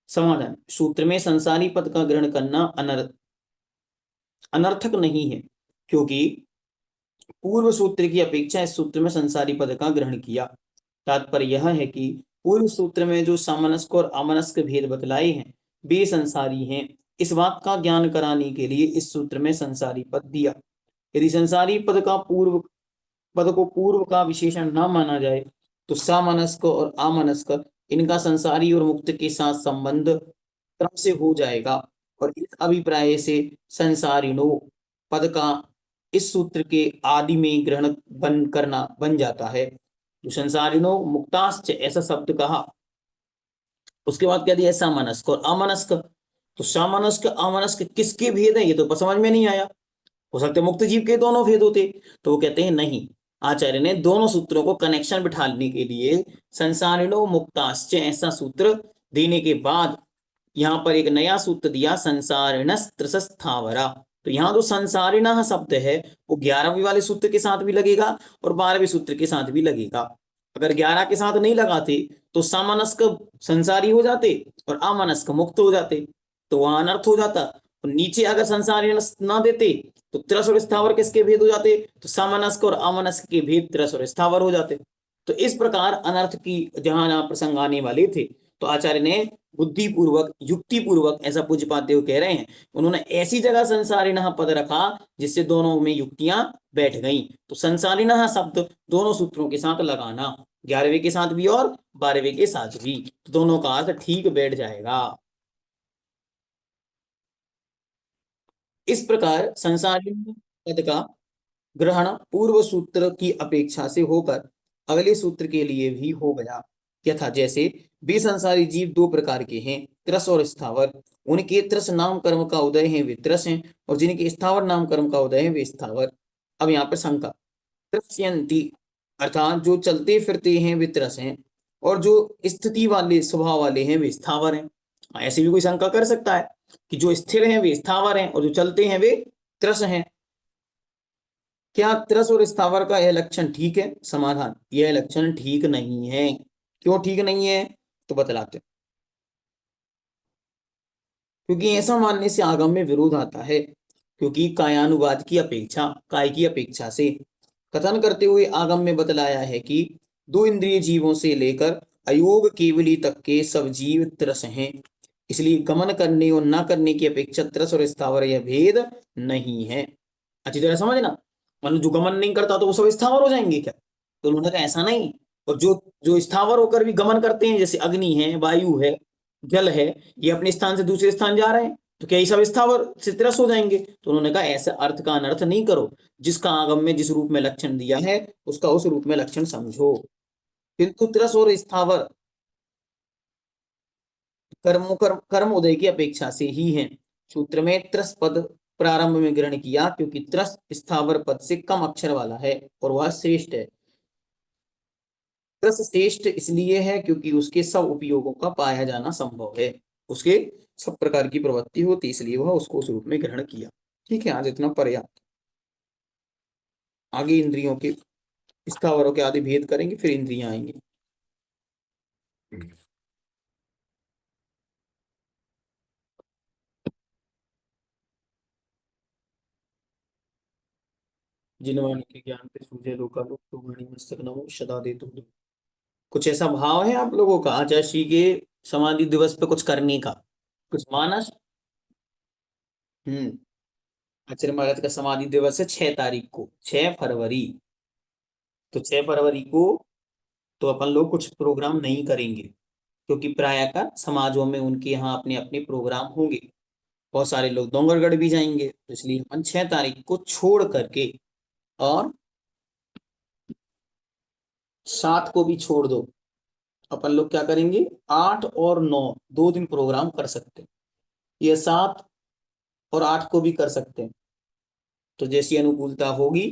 समाधान, सूत्र में संसारी पद का ग्रहण करना अनर्थक नहीं है, क्योंकि पूर्व सूत्र की अपेक्षा इस सूत्र में संसारी पद का ग्रहण किया। तात्पर्य यह है कि पूर्व सूत्र में जो सामनस्क और अमनस्क भेद बतलाए हैं वे संसारी हैं। इस बात का ज्ञान कराने के लिए इस सूत्र में संसारी पद दिया। यदि संसारी पद को पूर्व का विशेषण न माना जाए तो सामनस्क और अमनस्क इनका संसारी और मुक्त के साथ संबंध क्रम से हो जाएगा, और इस अभिप्राय से संसारिणो पद का इस सूत्र के आदि में ग्रहण बन जाता है। जो संसारिणो मुक्ताश्च ऐसा शब्द कहा, उसके बाद कह दिया सामनस्क और अमनस्क। तो सामनस्क अमनस्क किसके भेद है, ये तो समझ में नहीं आया। हो सकते मुक्त जीव के दोनों भेद होते। तो वो कहते हैं नहीं, आचार्य ने दोनों सूत्रों को कनेक्शन बिठाने के लिए संसारिणो मुक्ताश्च ऐसा सूत्र देने के बाद यहाँ पर एक नया सूत्र दिया, संसारिणस्त्रसस्थावरा। तो यहाँ जो संसारिणः शब्द है वो 11वें वाले सूत्र के साथ भी लगेगा और 12वें सूत्र के साथ भी लगेगा। अगर 11 के साथ नहीं लगाते तो सामनस्क संसारी हो जाते और अमनस्क मुक्त हो जाते, तो वहां अनर्थ हो जाता। तो नीचे अगर संसारिण ना देते तो त्रस और स्थावर किसके भेद हो जाते? तो सामनस्क और अमनस्क के भेद त्रस और स्थावर हो जाते। तो इस प्रकार अनर्थ की जहां जहां प्रसंग आने वाले थे तो आचार्य ने बुद्धिपूर्वक युक्ति पूर्वक, ऐसा पूज्यपाद देव कह रहे हैं, उन्होंने ऐसी जगह संसारिणः पद रखा जिससे दोनों में युक्तियां बैठ गईं। तो संसारिणः शब्द दोनों सूत्रों के साथ लगाना, 11वें के साथ भी और 12वें के साथ भी, तो दोनों का अर्थ ठीक बैठ जाएगा। इस प्रकार संसारिणः पद का ग्रहण पूर्व सूत्र की अपेक्षा से होकर अगले सूत्र के लिए भी हो गया। यथा जैसे वे संसारी जीव दो प्रकार के हैं, त्रस और स्थावर। उनके त्रस नाम कर्म का उदय है वे त्रस हैं, और जिनके स्थावर नाम कर्म का उदय है वे स्थावर। अब यहाँ पर शंका, त्रस्यंती अर्थात जो चलते फिरते हैं वे त्रस हैं, और जो स्थिति वाले स्वभाव वाले हैं वे स्थावर हैं। ऐसी भी कोई शंका कर सकता है कि जो स्थिर हैं वे स्थावर हैं और जो चलते हैं वे त्रस हैं। क्या त्रस और स्थावर का यह लक्षण ठीक है? समाधान, यह लक्षण ठीक नहीं है। क्यों ठीक नहीं है? तो बतलाते। क्योंकि ऐसा मानने से आगम में विरोध आता है, क्योंकि कायानुवाद की अपेक्षा काय की अपेक्षा से कथन करते हुए आगम में बतलाया है कि दो इंद्रिय जीवों से लेकर अयोग केवली तक के सब जीव त्रस हैं। इसलिए गमन करने और ना करने की अपेक्षा त्रस और स्थावर यह भेद नहीं है। अच्छी तरह समझना, मतलब जो गमन नहीं करता तो वो सब स्थावर हो जाएंगे क्या? तो उन्होंने कहा ऐसा नहीं। और जो जो स्थावर होकर भी गमन करते हैं, जैसे अग्नि है, वायु है, जल है, ये अपने स्थान से दूसरे स्थान जा रहे हैं, तो क्या ये सब स्थावर से त्रस्त हो जाएंगे? तो उन्होंने कहा ऐसा अर्थ का अनर्थ नहीं करो, जिसका आगम में जिस रूप में लक्षण दिया है उसका उस रूप में लक्षण समझो। किंतु त्रस और स्थावर कर्म उदय की अपेक्षा से ही है। सूत्र में त्रस पद प्रारंभ में ग्रहण किया, क्योंकि त्रस स्थावर पद से कम अक्षर वाला है और वह श्रेष्ठ है। त्रस श्रेष्ठ इसलिए है क्योंकि उसके सब उपयोगों का पाया जाना संभव है, उसके सब प्रकार की प्रवृत्ति होती, इसलिए वह उसको उस रूप में ग्रहण किया। ठीक है, आज इतना पर्याप्त। आगे इंद्रियों के स्थावरों के आदि भेद करेंगे, फिर इंद्रियां आएंगी। जिनवाणी के ज्ञान पे सूझे लोकालोक, तो वाणी मस्तक नमो सदा दे तुम। कुछ ऐसा भाव है आप लोगों का आचार्य के समाधि दिवस पे कुछ करने का, कुछ मानस? हम्म। आचार्य महाराज का समाधि दिवस है 6 तारीख को, 6 फरवरी। तो 6 फरवरी को तो अपन लोग कुछ प्रोग्राम नहीं करेंगे, क्योंकि प्रायः समाजों में उनके यहाँ अपने अपने प्रोग्राम होंगे। बहुत सारे लोग डोंगरगढ़ भी जाएंगे, तो इसलिए अपन 6 तारीख को छोड़ करके, और 7 को भी छोड़ दो, अपन लोग क्या करेंगे, 8 और 9 2 दिन प्रोग्राम कर सकते हैं, ये 7 और 8 को भी कर सकते हैं। तो जैसी अनुकूलता होगी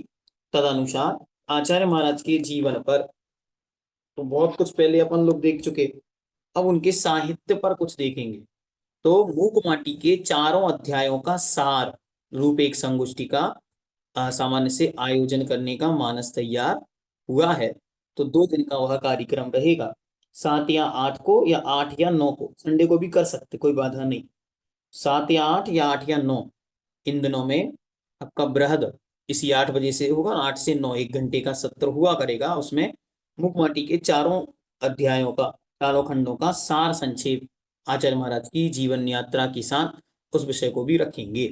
तद अनुसार आचार्य महाराज के जीवन पर तो बहुत कुछ पहले अपन लोग देख चुके, अब उनके साहित्य पर कुछ देखेंगे। तो मूक माटी के चारों अध्यायों का सार रूप एक संगोष्ठी का सामान्य से आयोजन करने का मानस तैयार हुआ है। तो 2 दिन का वह कार्यक्रम रहेगा, 7 या 8 को, या 8 या 9 को, संडे को भी कर सकते, कोई बाधा नहीं। 7 या 8 या 8 या 9 इन दिनों में आपका बृहद इसी 8 बजे से होगा, 8 से 9 1 घंटे का सत्र हुआ करेगा। उसमें मुखमाटी के चारों अध्यायों का, चारों खंडों का सार संक्षेप आचार्य महाराज की जीवन यात्रा के साथ उस विषय को भी रखेंगे।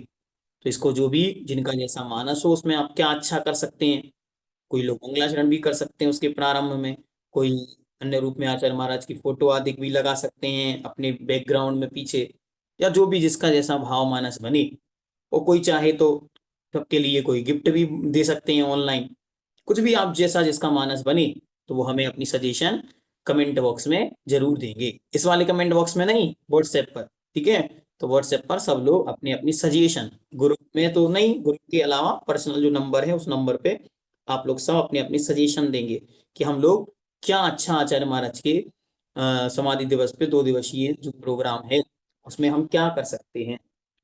तो इसको जो भी जिनका जैसा मानस हो उसमें आप क्या अच्छा कर सकते हैं, कोई लोग मंगलाचरण भी कर सकते हैं उसके प्रारंभ में, कोई अन्य रूप में आचार्य महाराज की फोटो आदि भी लगा सकते हैं अपने बैकग्राउंड में पीछे, या जो भी जिसका जैसा भाव मानस बने। और कोई चाहे तो सबके लिए कोई गिफ्ट भी दे सकते हैं ऑनलाइन, कुछ भी आप जैसा जिसका मानस बने, तो वो हमें अपनी सजेशन कमेंट बॉक्स में जरूर देंगे, इस वाले कमेंट बॉक्स में नहीं, व्हाट्सएप पर। ठीक है, तो व्हाट्सएप पर सब लोग अपनी अपनी सजेशन, ग्रुप में तो नहीं, ग्रुप के अलावा पर्सनल जो नंबर है उस नंबर पे आप लोग सब अपनी अपनी सजेशन देंगे कि हम लोग क्या अच्छा आचार्य महाराज के समाधि दिवस पे 2 दिवसीय जो प्रोग्राम है उसमें हम क्या कर सकते हैं।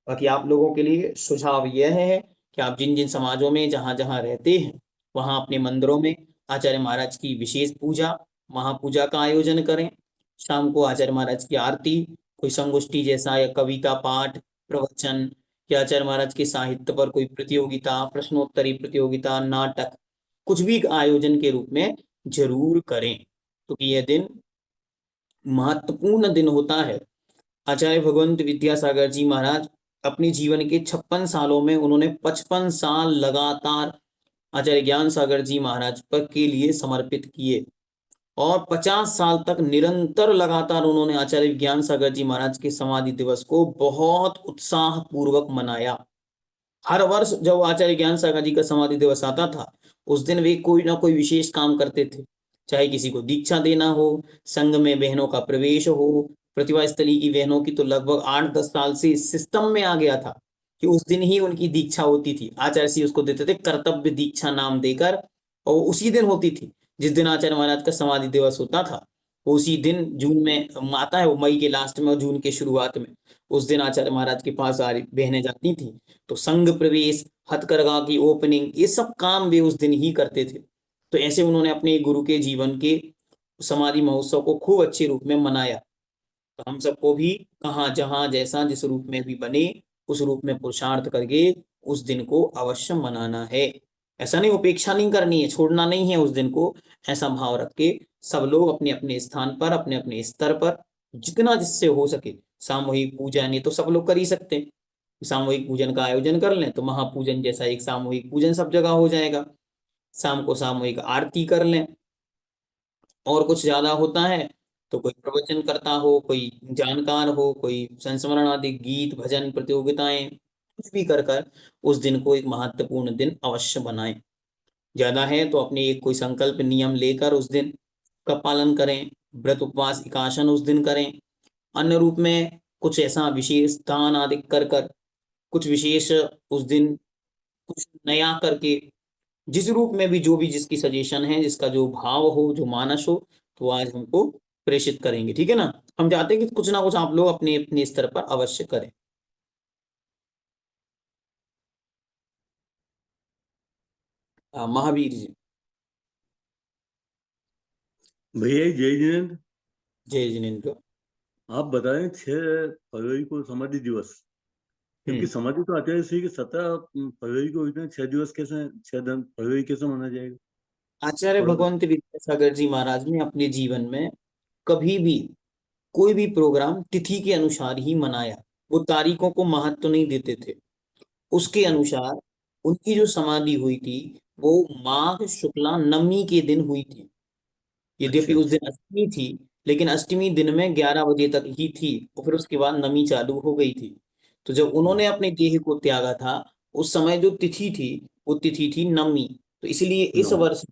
बाकी आप लोगों के लिए सुझाव यह है कि आप जिन जिन समाजों में जहाँ जहाँ रहते हैं वहाँ अपने मंदिरों में आचार्य महाराज की विशेष पूजा, महापूजा का आयोजन करें। शाम को आचार्य महाराज की आरती, कोई संगोष्ठी जैसा, या कविता पाठ, प्रवचन, या आचार्य महाराज के साहित्य पर कोई प्रतियोगिता, प्रश्नोत्तरी प्रतियोगिता, नाटक, कुछ भी आयोजन के रूप में जरूर करें, क्योंकि यह दिन महत्वपूर्ण दिन होता है। आचार्य भगवंत विद्यासागर जी महाराज अपने जीवन के 56 सालों में उन्होंने 55 साल लगातार आचार्य ज्ञान सागर जी महाराज पर के लिए समर्पित किए, और 50 साल तक निरंतर लगातार उन्होंने आचार्य ज्ञान सागर जी महाराज के समाधि दिवस को बहुत उत्साह पूर्वक मनाया। हर वर्ष जब आचार्य ज्ञान सागर जी का समाधि दिवस आता था उस दिन वे कोई ना कोई विशेष काम करते थे, चाहे किसी को दीक्षा देना हो, संघ में बहनों का प्रवेश हो। प्रतिभा स्थली की बहनों की तो लगभग 8-10 साल से इस सिस्टम में आ गया था कि उस दिन ही उनकी दीक्षा होती थी। आचार्य जी उसको देते थे कर्तव्य दीक्षा नाम देकर, और उसी दिन होती थी जिस दिन आचार्य महाराज का समाधि दिवस होता था। उसी दिन जून में आता है, वो मई के लास्ट में और जून के शुरुआत में, उस दिन आचार्य महाराज के पास सारी बहनें जाती थी। तो संघ प्रवेश, हथकरघा की ओपनिंग, ये सब काम वे उस दिन ही करते थे। तो ऐसे उन्होंने अपने गुरु के जीवन के समाधि महोत्सव को खूब अच्छे रूप में मनाया। तो हम सबको भी कहाँ जहाँ जैसा जिस रूप में भी बने उस रूप में पुरुषार्थ करके उस दिन को अवश्य मनाना है। ऐसा नहीं, उपेक्षा नहीं करनी है, छोड़ना नहीं है उस दिन को। ऐसा भाव रख के सब लोग अपने अपने स्थान पर, अपने अपने स्तर पर जितना जिससे हो सके सामूहिक पूजन, ये तो सब लोग कर ही सकते हैं। सामूहिक पूजन का आयोजन कर लें तो महापूजन जैसा एक सामूहिक पूजन सब जगह हो जाएगा। शाम को सामूहिक आरती कर लें। और कुछ ज्यादा होता है तो कोई प्रवचन करता हो, कोई जानकार हो, कोई संस्मरण आदि गीत भजन प्रतियोगिताएं कुछ भी कर कर उस दिन को एक महत्वपूर्ण दिन अवश्य बनाएं। ज्यादा है तो अपने एक कोई संकल्प नियम लेकर उस दिन का पालन करें। व्रत उपवास एकाशन उस दिन करें। अन्य रूप में कुछ ऐसा विशेष दान आदि कर कर कुछ विशेष उस दिन कुछ नया करके, जिस रूप में भी जो भी जिसकी सजेशन है, जिसका जो भाव हो, जो मानस हो, तो आज हमको प्रेषित करेंगे। ठीक है ना। हम चाहते हैं कि कुछ ना कुछ आप लोग अपने अपने स्तर पर अवश्य करें। महावीर जी। भैया जय जिनेन्द्र। जय जिनेन्द्र। आप बता रहे हैं 6 फरवरी को समाधि दिवस, जबकि हम्म। समाधि तो आचार्य श्री की 17 फरवरी को हुई थी। 6 दिवस कैसे, 6 फरवरी कैसे माना जाएगा? आचार्य थोड़ा भगवंत विद्यासागर जी महाराज ने अपने जीवन में कभी भी कोई भी प्रोग्राम तिथि के अनुसार ही मनाया। वो तारीखों को महत्व नहीं देते थे। उसके अच्छा। अनुसार उनकी जो समाधि हुई थी वो माघ शुक्ला नवमी के दिन हुई थी। अच्छा यद्यपि उस अच्छा। दिन अष्टमी थी, लेकिन अष्टमी दिन में 11 बजे तक ही थी और फिर उसके बाद नवमी चालू हो गई थी। तो जब हम्म, उन्होंने अपने देह को त्यागा था उस समय जो तिथि थी वो तिथि थी नवमी। तो इसलिए इस नौ। वर्ष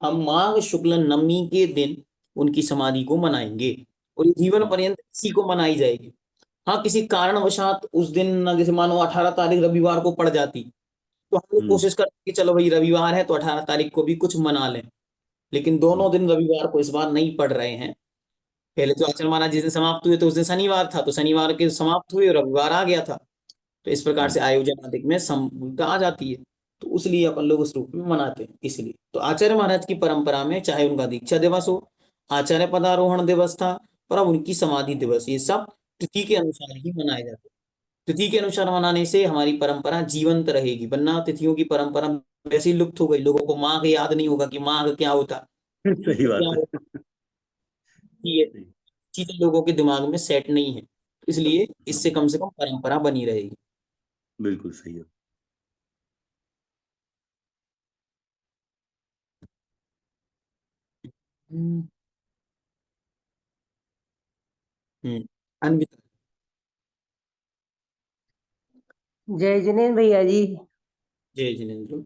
हम माघ शुक्ल नवमी के दिन उनकी समाधि को मनाएंगे और ये जीवन हाँ। पर्यंत इसी को मनाई जाएगी। हाँ, किसी कारणवशात उस दिन न, जैसे मानो 18 तारीख रविवार को पड़ जाती तो हम लोग हम्म कोशिश करते कि चलो भाई रविवार है तो 18 तारीख को भी कुछ मना लें। लेकिन हम्म दोनों दिन रविवार को इस बार नहीं पड़ रहे हैं। पहले तो आचरण महाराज जिस दिन समाप्त हुए तो उस दिन शनिवार था, तो शनिवार के समाप्त हुए और रविवार आ गया था। तो इस प्रकार हम्म से आयोजन आदि में समता आ जाती है। तो उसलिए अपन लोग उस रूप में मनाते हैं। इसलिए तो आचार्य महाराज की परंपरा में चाहे उनका दीक्षा दिवस हो, आचार्य पदारोहण दिवस था, और अब उनकी समाधि दिवस, ये सब तिथि के अनुसार ही मनाए जाते हैं। तिथि के अनुसार मनाने से हमारी परंपरा जीवंत रहेगी, वरना तिथियों की परंपरा वैसे ही लुप्त हो गई। लोगों को माघ याद नहीं होगा कि माघ क्या होता, सही क्या बात है। होता, ये सही। चीजें लोगों के दिमाग में सेट नहीं है। इसलिए इससे हाँ, कम से कम परंपरा बनी रहेगी। बिल्कुल सही है। हम्म। हम्म। अन्विता। जय जिनेन्द्र भैया जी। जय जिनेन्द्र।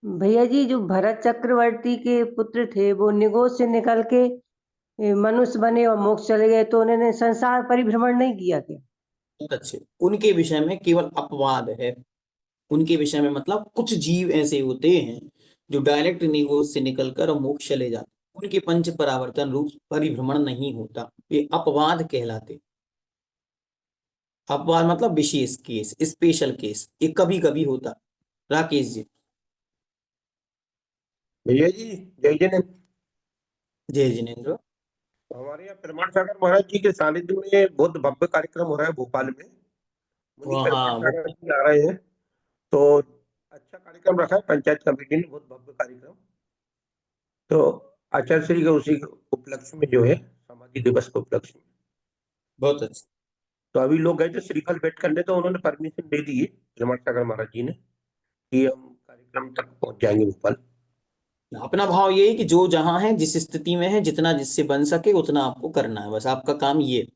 भैया जी, जो भरत चक्रवर्ती के पुत्र थे वो निगोज से निकल के मनुष्य बने और मोक्ष चले गए, तो उन्होंने संसार परिभ्रमण नहीं किया क्या? बहुत अच्छे। उनके विषय में केवल अपवाद है। उनके विषय में मतलब कुछ जीव ऐसे होते हैं जो डायरेक्ट निगोज से निकलकर मोक्ष चले जाते, उनके पंच परावर्तन रूप परिभ्रमण नहीं होता, ये अपवाद कहलाते। अपवाद मतलब विशेष केस, स्पेशल केस, ये कभी कभी होता। राकेश जी। भैया जी जय जैन। जय जिनेन्द्र। हमारे यहाँ पेरुमाल सागर महाराज जी के सानिध्य में बहुत भव्य कार्यक्रम हो रहा है भोपाल में। मुनि पेरुमाल हाँ वो सागर जी आ रहे हैं, तो अच्छा कार्यक्रम रखा है पंचायत कमेटी ने, बहुत भव्य कार्यक्रम। तो आचार्य श्री के उसी उपलक्ष्य में जो है समाधि दिवस के उपलक्ष्य में, बहुत अच्छा। तो अभी लोग गए थे श्रीफल भेंट करने, तो उन्होंने परमिशन दे दी है पेरुमाल सागर महाराज जी ने कि हम कार्यक्रम तक पहुंच जाएंगे भोपाल। अपना भाव ये है कि जो जहां है जिस स्थिति में है जितना जिससे बन सके उतना आपको करना है, बस आपका काम ये है।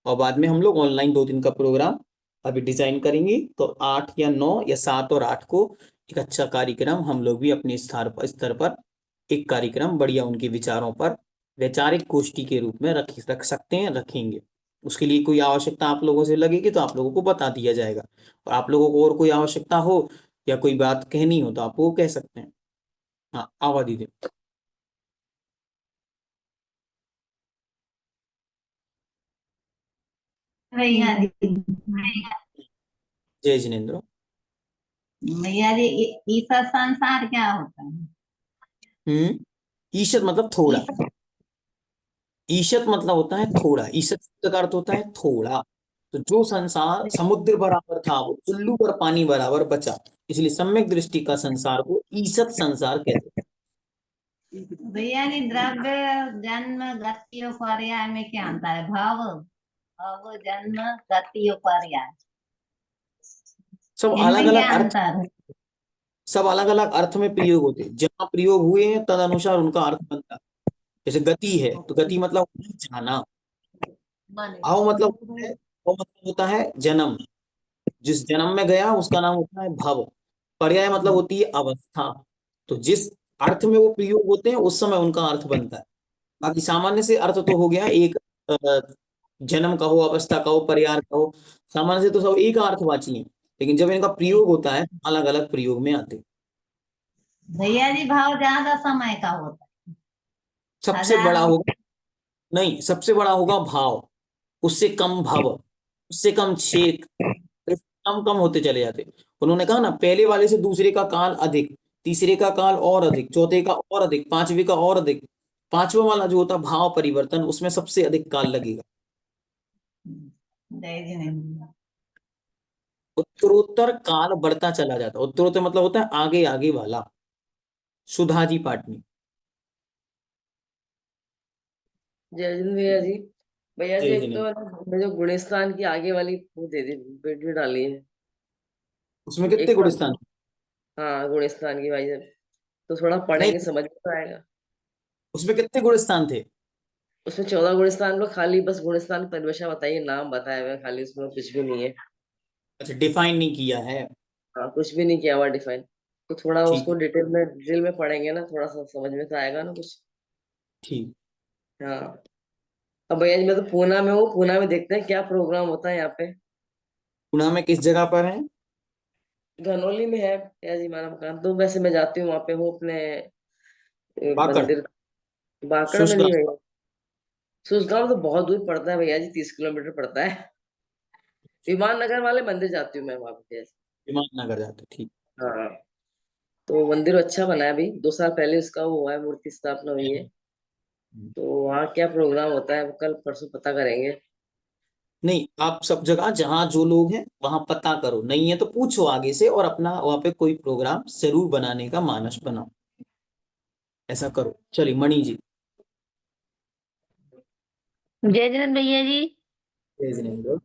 और बाद में हम लोग ऑनलाइन 2 दिन का प्रोग्राम अभी डिजाइन करेंगे, तो 8 या 9 या 7 और 8 को एक अच्छा कार्यक्रम हम लोग भी अपने स्तर पर एक कार्यक्रम बढ़िया उनके विचारों पर वैचारिक गोष्ठी के रूप में रख सकते हैं, रखेंगे। उसके लिए कोई आवश्यकता आप लोगों से लगेगी तो आप लोगों को बता दिया जाएगा। और आप लोगों को और कोई आवश्यकता हो या कोई बात कहनी हो तो आप वो कह सकते हैं। हाँ, आवा दीजिए। भैया जी, जय जिनेन्द्र। भैया जी, ईसा संसार क्या होता है? ईश्वर मतलब थोड़ा। ईसा ईशत मतलब होता है थोड़ा, ईशत शब्द का अर्थ होता है थोड़ा। तो जो संसार समुद्र बराबर था वो चुल्लू पर पानी बराबर बचा, इसलिए सम्यक दृष्टि का संसार को ईशत संसार कहते हैं। भैया जी द्रव्य जन्म गति और पर्याय में क्या अंतर है? भाव भाव जन्म गति और पर्याय, सब अलग इनमें अलग क्या अर्थ, अंतर है? सब अलग अलग अर्थ में प्रयोग होते हैं, जहाँ प्रयोग हुए हैं तद अनुसार उनका अर्थ बनता है। जैसे गति है तो गति मतलब होता है जाना। भाव मतलब होता है, भाव मतलब होता है जन्म, जिस जन्म में गया उसका नाम होता है भव। पर्याय मतलब होती है अवस्था। तो जिस अर्थ में वो प्रयोग होते हैं उस समय उनका अर्थ बनता है। बाकी सामान्य से अर्थ तो हो गया एक, अ, जन्म कहो, अवस्था कहो, पर्याय कहो, सामान्य से तो सब एक अर्थवाची है, लेकिन जब इनका प्रयोग होता है अलग अलग प्रयोग में आते हैं। भैया जी भाव ज्यादा समय का होता है, सबसे बड़ा हजार होगा, नहीं सबसे बड़ा होगा भाव, उससे कम भव, उससे कम छेद, कम कम होते चले जाते। उन्होंने कहा ना, पहले वाले से दूसरे का काल अधिक, तीसरे का काल और अधिक, चौथे का और अधिक, पांचवे का और अधिक, पांचवा वाला जो होता भाव परिवर्तन उसमें सबसे अधिक काल लगेगा। जय जिनेन्द्र। उत्तरोत्तर काल बढ़ता चला जाता, उत्तरोत्तर मतलब होता है आगे आगे वाला। सुधाजी पाटनी। जय जिन भैया जी। भैया जी जय एक तो जिनेन्द्र। हमने जो गुणस्थान की आगे वाली वो दे दी, वीडियो डाली है। उसमें कितने एक गुणस्थान? हाँ गुणस्थान की भाई, तो थोड़ा नहीं, पढ़ेंगे समझ में तो आएगा। उसमें कितने गुणस्थान थे? उसमें 14 गुणस्थान को खाली बस गुणस्थान की परिभाषा बताइए, नाम बताया हुआ है खाली, उसमें कुछ भी नहीं है। अच्छा, डिफाइन नहीं किया है। हाँ कुछ भी नहीं किया हुआ डिफाइन। तो थोड़ा ठीक उसको है। डिटेल में पढ़ेंगे ना, थोड़ा सा समझ में तो आएगा ना कुछ। ठीक। हाँ। अब भैया जी मैं तो पूना में हूँ, पूना में देखते हैं क्या प्रोग्राम होता है यहाँ पे। पुणे में किस जगह पर है? धनौली में है भैया जी हमारा मकान, तो वैसे मैं जाती हूँ वहाँ पे, हूँ अपने बाकड़? मंदिर। बाकड़ में नहीं सुशगांव? भैया, सुसगांव तो बहुत दूर पड़ता है भैया जी, 30 किलोमीटर पड़ता है। विमान नगर वाले मंदिर जाती हूँ मैं वहाँ पे। विमान नगर जाते, ठीक। हाँ। तो मंदिर अच्छा बना है, अभी 2 साल पहले उसका वो हुआ है, मूर्ति स्थापना हुई है। तो वहाँ क्या प्रोग्राम होता है वो कल परसों पता करेंगे। नहीं, आप सब जगह जहां जो लोग हैं वहां पता करो, नहीं है तो पूछो आगे से, और अपना वहां पे कोई प्रोग्राम जरूर बनाने का मानस बनाओ। ऐसा करो। चलिए मणि जी। जय जगन्नाथ भैया जी। जय जिनेन्द्र।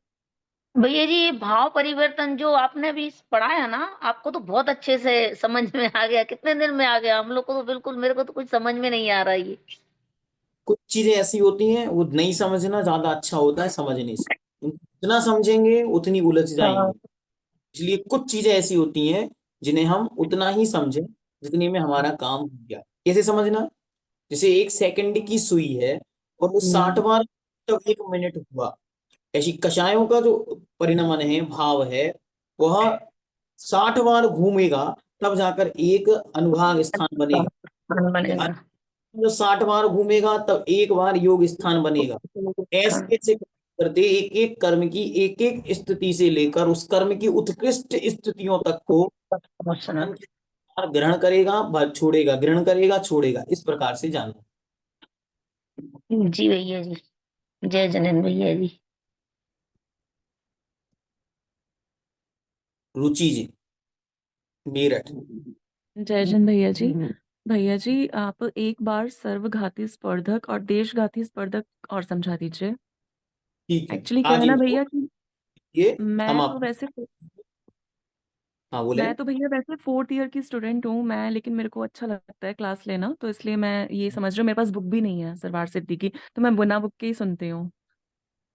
भैया जी ये भाव परिवर्तन जो आपने अभी पढ़ाया ना, आपको तो बहुत अच्छे से समझ में आ गया, कितने दिन में आ गया? हम लोग को तो बिल्कुल, मेरे को तो कुछ समझ में नहीं आ रहा ये। कुछ चीजें ऐसी होती हैं वो नहीं समझना ज्यादा अच्छा होता है समझने से, उनको जितना समझेंगे उतनी उलझ हाँ। जाएंगे। इसलिए कुछ चीजें ऐसी होती हैं जिन्हें हम उतना ही समझें जितने में हमारा काम हो गया। कैसे समझना? जैसे 1 सेकंड की सुई है और वो 60 हम्म। बार तब 1 मिनट हुआ, ऐसी कषायों का जो परिणमन है, भाव है, वह 60 बार घूमेगा तब जाकर एक अनुभाग स्थान बनेगा। हाँ, या बनेगा। जो 60 बार घूमेगा तब एक बार योग स्थान बनेगा। ऐसे ऐसे करते एक एक कर्म की एक एक स्थिति से लेकर उस कर्म की उत्कृष्ट स्थितियों तक को सुना। संख्या ग्रहण करेगा, छोड़ेगा, ग्रहण करेगा, छोड़ेगा, इस प्रकार से जानना। जी भैया जी। जय जगन्नाथ भैया जी। रुचि जी, मेरठ। जय जन भैया जी। भैया जी आप एक बार सर्वघाती स्पर्धक और देशघाती स्पर्धक और समझा दीजिए। ठीक है, एक्चुअली क्या आज है ना इनको भैया कि ये हम मैं तो आप, वैसे हाँ बोले। मैं तो भैया वैसे 4th ईयर की स्टूडेंट हूँ मैं, लेकिन मेरे को अच्छा लगता है क्लास लेना, तो इसलिए मैं ये समझ रही हूँ, मेरे पास बुक भी नहीं है सरवार सिद्धि की, तो मैं बिना बुक के ही सुनती हूँ।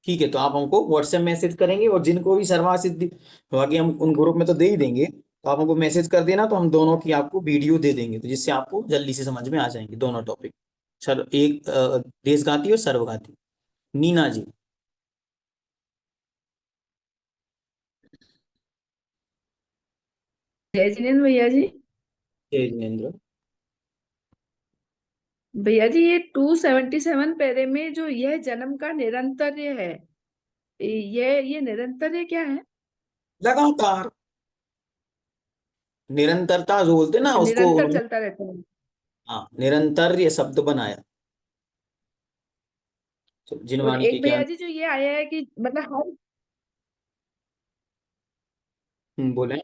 ठीक है, तो आप हमको व्हाट्सएप मैसेज करेंगे, और जिनको भी सर्वा सिद्धि, बाकी हम उन ग्रुप में तो दे ही देंगे, तो आप हमको मैसेज कर देना, तो हम दोनों की आपको वीडियो दे देंगे, तो जिससे आपको जल्दी से समझ में आ जाएंगे दोनों टॉपिक। सर एक देशघाती और सर्वघाती। नीना जी। जय जिनेन्द्र भैया जी। जय जिनेन्द्र। भैया जी ये 277 पैरे में जो यह जन्म का निरंतर्य है, ये निरंतर्य क्या है? लगातार, निरंतरता जो बोलते हैं ना अच्छा, उसको निरंतर उन्होंने, चलता रहता है। हाँ निरंतर ये शब्द बनाया। तो और जिनवाणी के एक भैया ज्ञान। जी जो ये आया है कि मतलब हर बोले।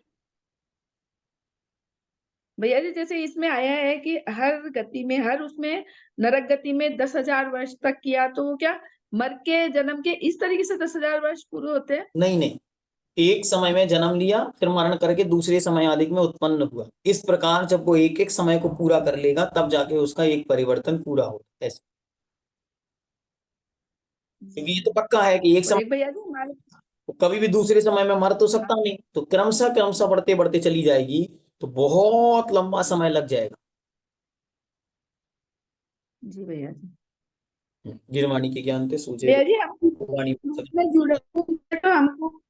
भैया जी जैसे इसमें आया है कि हर गति में हर उसमें नरक गति में 10,000 वर्ष तक किया, तो वो क्या मर के जन्म के इस तरीके से 10,000 वर्ष पूरे होते हैं? नहीं नहीं, एक समय में जन्म लिया फिर मरण करके दूसरे समय आदि में उत्पन्न हुआ, इस प्रकार जब वो एक एक समय को पूरा कर लेगा तब जाके उसका एक परिवर्तन पूरा होगा ऐसे। क्योंकि ये तो पक्का है कि एक और समय एक भैया जी हमारे कभी भी दूसरे समय में मर तो सकता नहीं, तो क्रमशः क्रमशः बढ़ते बढ़ते चली जाएगी, तो बहुत लंबा समय लग जाएगा। जी भैया जी। गिरवाणी के ज्ञान थे सूझे भैया जी हम वाणी में जुड़े तो हमको